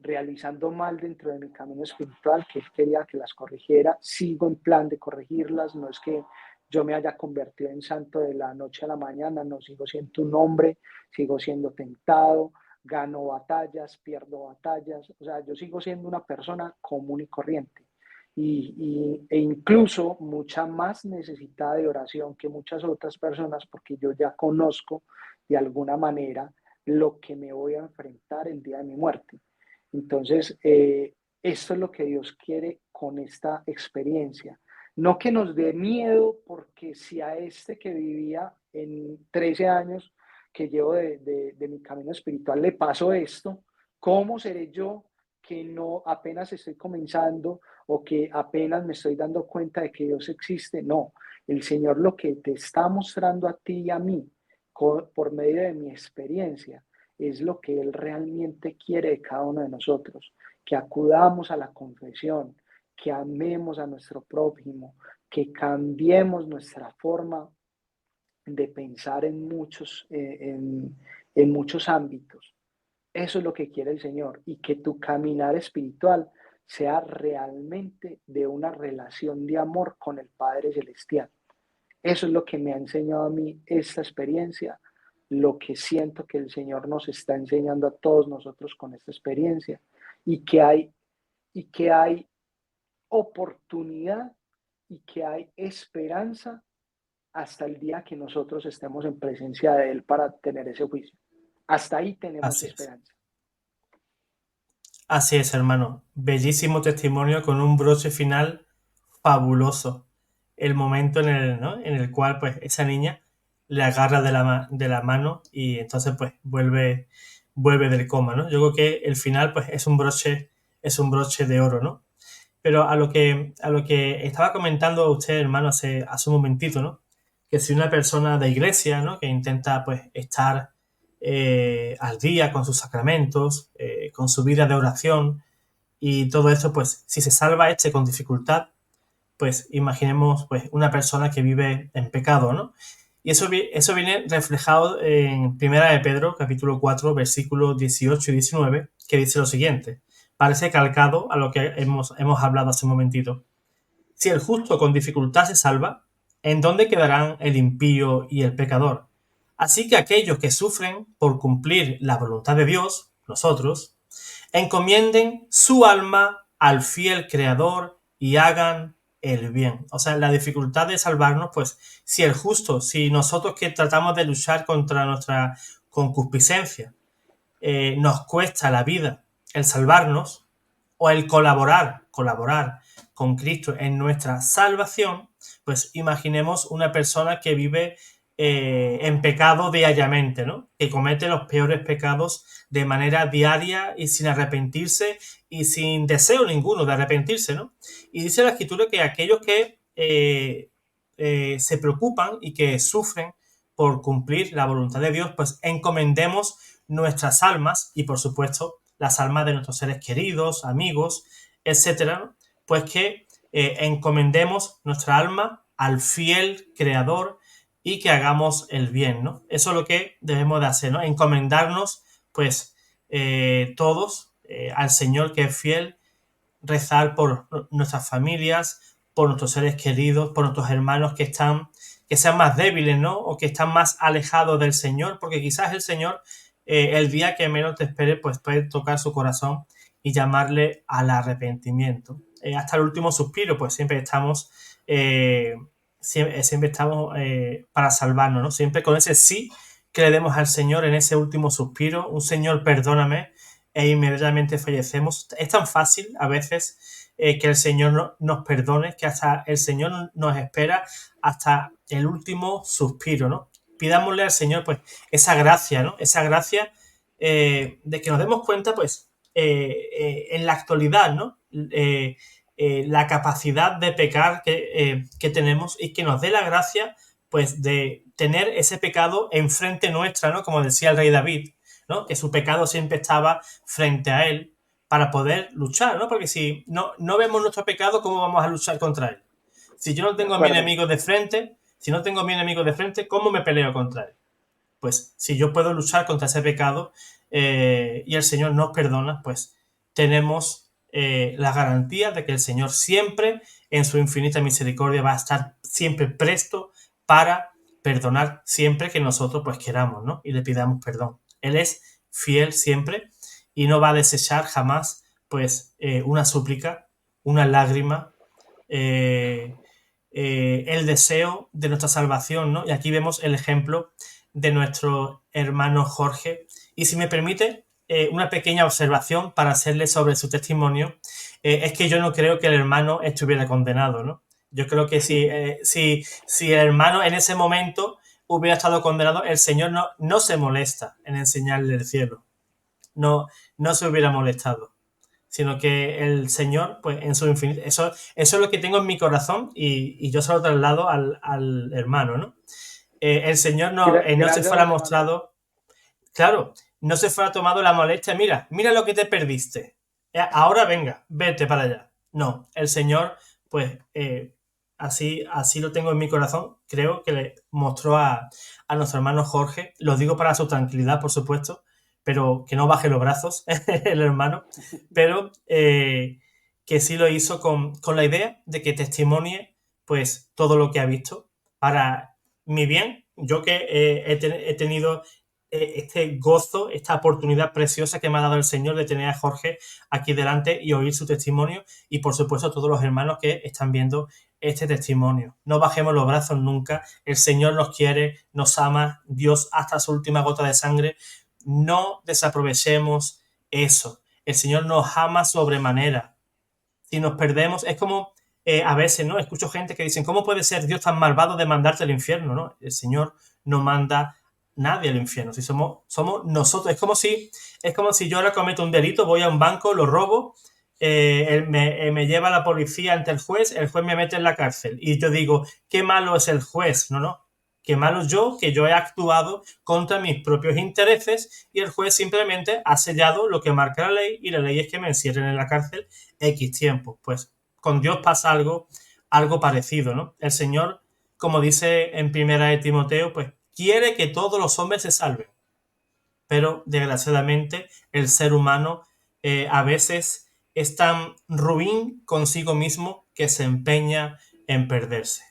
realizando mal dentro de mi camino espiritual, que él quería que las corrigiera. Sigo en plan de corregirlas, no es que yo me haya convertido en santo de la noche a la mañana, no, sigo siendo un hombre, sigo siendo tentado, gano batallas, pierdo batallas, o sea, yo sigo siendo una persona común y corriente. E incluso mucha más necesitada de oración que muchas otras personas, porque yo ya conozco de alguna manera lo que me voy a enfrentar el día de mi muerte. Entonces, esto es lo que Dios quiere con esta experiencia. No que nos dé miedo, porque si a este que vivía en 13 años que llevo de mi camino espiritual le pasó esto, ¿cómo seré yo que no apenas estoy comenzando o que apenas me estoy dando cuenta de que Dios existe? No, el Señor lo que te está mostrando a ti y a mí por medio de mi experiencia es lo que Él realmente quiere de cada uno de nosotros, que acudamos a la confesión, que amemos a nuestro prójimo, que cambiemos nuestra forma de pensar en muchos ámbitos. Eso es lo que quiere el Señor, y que tu caminar espiritual sea realmente de una relación de amor con el Padre Celestial. Eso es lo que me ha enseñado a mí esta experiencia, lo que siento que el Señor nos está enseñando a todos nosotros con esta experiencia, y y que hay oportunidad y que hay esperanza hasta el día que nosotros estemos en presencia de Él para tener ese juicio. Hasta ahí tenemos Así es. esperanza. Así es, hermano. Bellísimo testimonio con un broche final fabuloso. El momento ¿no? en el cual pues esa niña le agarra de la mano y entonces pues vuelve del coma, ¿no? Yo creo que el final pues es un broche de oro, ¿no? Pero a lo que estaba comentando usted, hermano, hace un momentito, ¿no? Que si una persona de iglesia, ¿no? Que intenta, pues, estar al día con sus sacramentos, con su vida de oración y todo eso, pues, si se salva con dificultad, pues imaginemos pues una persona que vive en pecado, ¿no? Y eso viene reflejado en Primera de Pedro, capítulo 4, versículos 18 y 19, que dice lo siguiente. Parece calcado a lo que hemos hablado hace un momentito. Si el justo con dificultad se salva, ¿en dónde quedarán el impío y el pecador? Así que aquellos que sufren por cumplir la voluntad de Dios, nosotros, encomienden su alma al fiel Creador y hagan el bien. O sea, la dificultad de salvarnos, pues, si nosotros que tratamos de luchar contra nuestra concupiscencia, nos cuesta la vida el salvarnos o el colaborar con Cristo en nuestra salvación, pues imaginemos una persona que vive en pecado diariamente, ¿no? Que comete los peores pecados de manera diaria y sin arrepentirse y sin deseo ninguno de arrepentirse, ¿no? Y dice la Escritura que aquellos que se preocupan y que sufren por cumplir la voluntad de Dios, pues encomendemos nuestras almas y, por supuesto, las almas de nuestros seres queridos, amigos, etcétera, ¿no? Pues que encomendemos nuestra alma al fiel Creador y que hagamos el bien, ¿no? Eso es lo que debemos de hacer, ¿no? Encomendarnos, pues, todos al Señor que es fiel, rezar por nuestras familias, por nuestros seres queridos, por nuestros hermanos que sean más débiles, ¿no? O que están más alejados del Señor, porque quizás el Señor, el día que menos te espere, pues puede tocar su corazón y llamarle al arrepentimiento. Hasta el último suspiro, pues siempre estamos para salvarnos, ¿no? Siempre con ese sí que le demos al Señor en ese último suspiro, un Señor, perdóname, e inmediatamente fallecemos. Es tan fácil a veces que el Señor nos perdone, que hasta el Señor nos espera hasta el último suspiro, ¿no? Pidámosle al Señor, pues, esa gracia, ¿no? Esa gracia de que nos demos cuenta, pues, en la actualidad, ¿no? La capacidad de pecar que tenemos y que nos dé la gracia, pues, de tener ese pecado enfrente nuestra, ¿no? Como decía el rey David, ¿no? Que su pecado siempre estaba frente a él para poder luchar, ¿no? Porque si no vemos nuestro pecado, ¿cómo vamos a luchar contra él? Si yo no De tengo a mi acuerdo. enemigo de frente, si no tengo a mi enemigo de frente, ¿cómo me peleo contra él? Pues si yo puedo luchar contra ese pecado y el Señor nos perdona, pues tenemos la garantía de que el Señor siempre, en su infinita misericordia, va a estar siempre presto para perdonar siempre que nosotros pues queramos, ¿no? Y le pidamos perdón. Él es fiel siempre y no va a desechar jamás pues una súplica, una lágrima, eh, el deseo de nuestra salvación, ¿no? Y aquí vemos el ejemplo de nuestro hermano Jorge. Y si me permite, una pequeña observación para hacerle sobre su testimonio, es que yo no creo que el hermano estuviera condenado, ¿no? Yo creo que si el hermano en ese momento hubiera estado condenado, el Señor no se molesta en enseñarle el cielo. No, no se hubiera molestado, sino que el Señor, pues en su infinito, eso es lo que tengo en mi corazón y yo se lo traslado al hermano, ¿no? El Señor no se Gracias, fuera hermano. mostrado, claro, no se fuera tomado la molestia, mira lo que te perdiste, ahora venga, vete para allá. No, el Señor, pues así lo tengo en mi corazón, creo que le mostró a nuestro hermano Jorge, lo digo para su tranquilidad, por supuesto, pero que no baje los brazos el hermano, pero que sí lo hizo con la idea de que testimonie pues todo lo que ha visto para mi bien. Yo que he tenido este gozo, esta oportunidad preciosa que me ha dado el Señor de tener a Jorge aquí delante y oír su testimonio y por supuesto todos los hermanos que están viendo este testimonio. No bajemos los brazos nunca, el Señor nos quiere, nos ama, Dios hasta su última gota de sangre. No desaprovechemos eso. El Señor nos ama sobremanera. Si nos perdemos, es como a veces, ¿no? Escucho gente que dicen, ¿cómo puede ser Dios tan malvado de mandarte al infierno? ¿No? El Señor no manda nadie al infierno. Si somos nosotros, es como si yo ahora cometo un delito, voy a un banco, lo robo me lleva a la policía ante el juez me mete en la cárcel. Y yo digo, qué malo es el juez. No, no. Qué malo yo, que yo he actuado contra mis propios intereses y el juez simplemente ha sellado lo que marca la ley y la ley es que me encierren en la cárcel X tiempo. Pues con Dios pasa algo parecido, ¿no? El Señor, como dice en primera de Timoteo, pues quiere que todos los hombres se salven. Pero desgraciadamente el ser humano a veces es tan ruin consigo mismo que se empeña en perderse.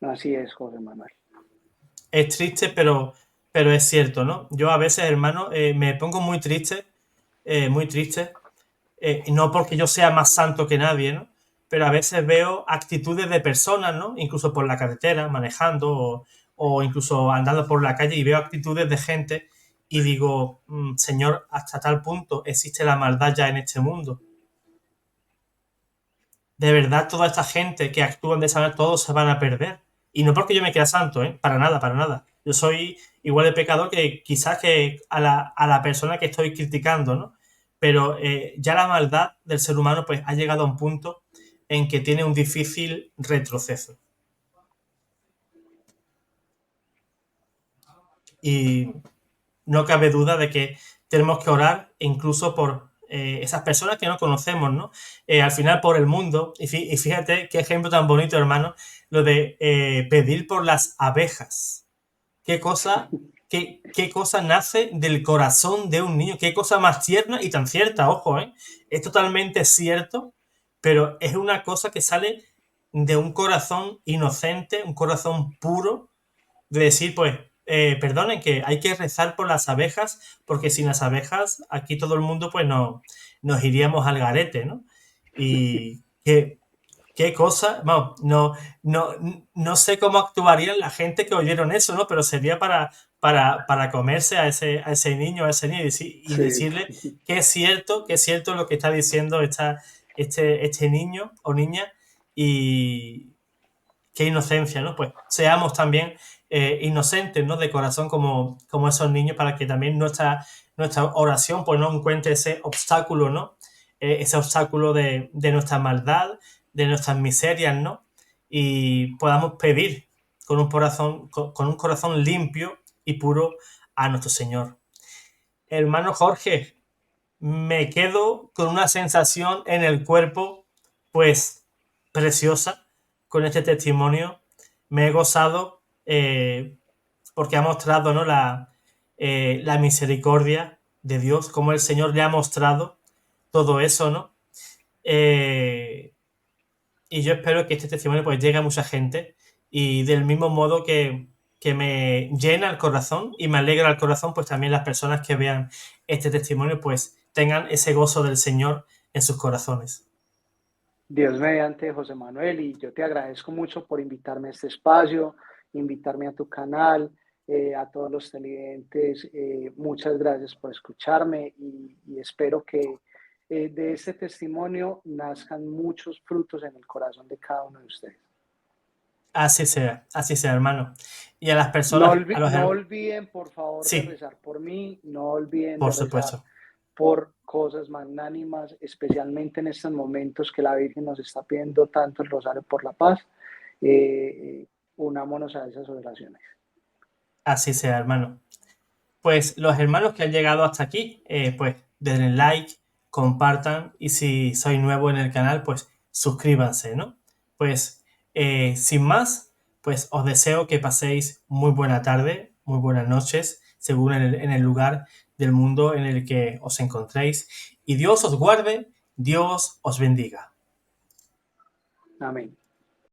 Así es, José Manuel. Es triste, pero es cierto, ¿no? Yo a veces, hermano, me pongo muy triste, no porque yo sea más santo que nadie, ¿no? Pero a veces veo actitudes de personas, ¿no? Incluso por la carretera, manejando o incluso andando por la calle y veo actitudes de gente y digo, Señor, hasta tal punto existe la maldad ya en este mundo. De verdad, toda esta gente que actúan de esa manera, todos se van a perder. Y no porque yo me crea santo, ¿eh? Para nada, para nada. Yo soy igual de pecador que quizás que a la persona que estoy criticando, ¿no? Pero ya la maldad del ser humano pues ha llegado a un punto en que tiene un difícil retroceso. Y no cabe duda de que tenemos que orar incluso por esas personas que no conocemos, ¿no? Al final por el mundo, y fíjate qué ejemplo tan bonito, hermano, lo de pedir por las abejas. Qué cosa nace del corazón de un niño, qué cosa más tierna y tan cierta, ojo, ¿eh? Es totalmente cierto, pero es una cosa que sale de un corazón inocente, un corazón puro, de decir, pues, perdonen, que hay que rezar por las abejas, porque sin las abejas aquí todo el mundo pues no, nos iríamos al garete, ¿no? Y qué cosa, vamos, no sé cómo actuarían la gente que oyeron eso, ¿no? Pero sería para comerse a ese niño, a ese niño y Sí, decirle que es cierto lo que está diciendo este niño o niña y qué inocencia, ¿no? Pues seamos también inocentes, ¿no? De corazón como esos niños para que también nuestra oración pues no encuentre ese obstáculo, ¿no? Ese obstáculo de nuestra maldad, de nuestras miserias, ¿no? Y podamos pedir con un corazón limpio y puro a nuestro Señor. Hermano Jorge, me quedo con una sensación en el cuerpo, pues, preciosa con este testimonio. Me he gozado porque ha mostrado, ¿no? La misericordia de Dios, como el Señor le ha mostrado todo eso, ¿no? Y yo espero que este testimonio pues llegue a mucha gente y del mismo modo que me llena el corazón y me alegra el corazón, pues también las personas que vean este testimonio pues tengan ese gozo del Señor en sus corazones. Dios mediante, José Manuel, y yo te agradezco mucho por invitarme a este espacio, invitarme a tu canal, a todos los televidentes, muchas gracias por escucharme y espero que de este testimonio nazcan muchos frutos en el corazón de cada uno de ustedes. Así sea, hermano. Y a las personas, a los No olviden, por favor, de sí, rezar por mí, no olviden de por rezar supuesto. por cosas magnánimas, especialmente en estos momentos que la Virgen nos está pidiendo tanto el rosario por la paz. Unámonos a esas oraciones. Así sea, hermano. Pues los hermanos que han llegado hasta aquí, pues denle like, compartan y si sois nuevo en el canal, pues suscríbanse, ¿no? Pues sin más, pues os deseo que paséis muy buena tarde, muy buenas noches, según en el lugar del mundo en el que os encontréis. Y Dios os guarde, Dios os bendiga. Amén.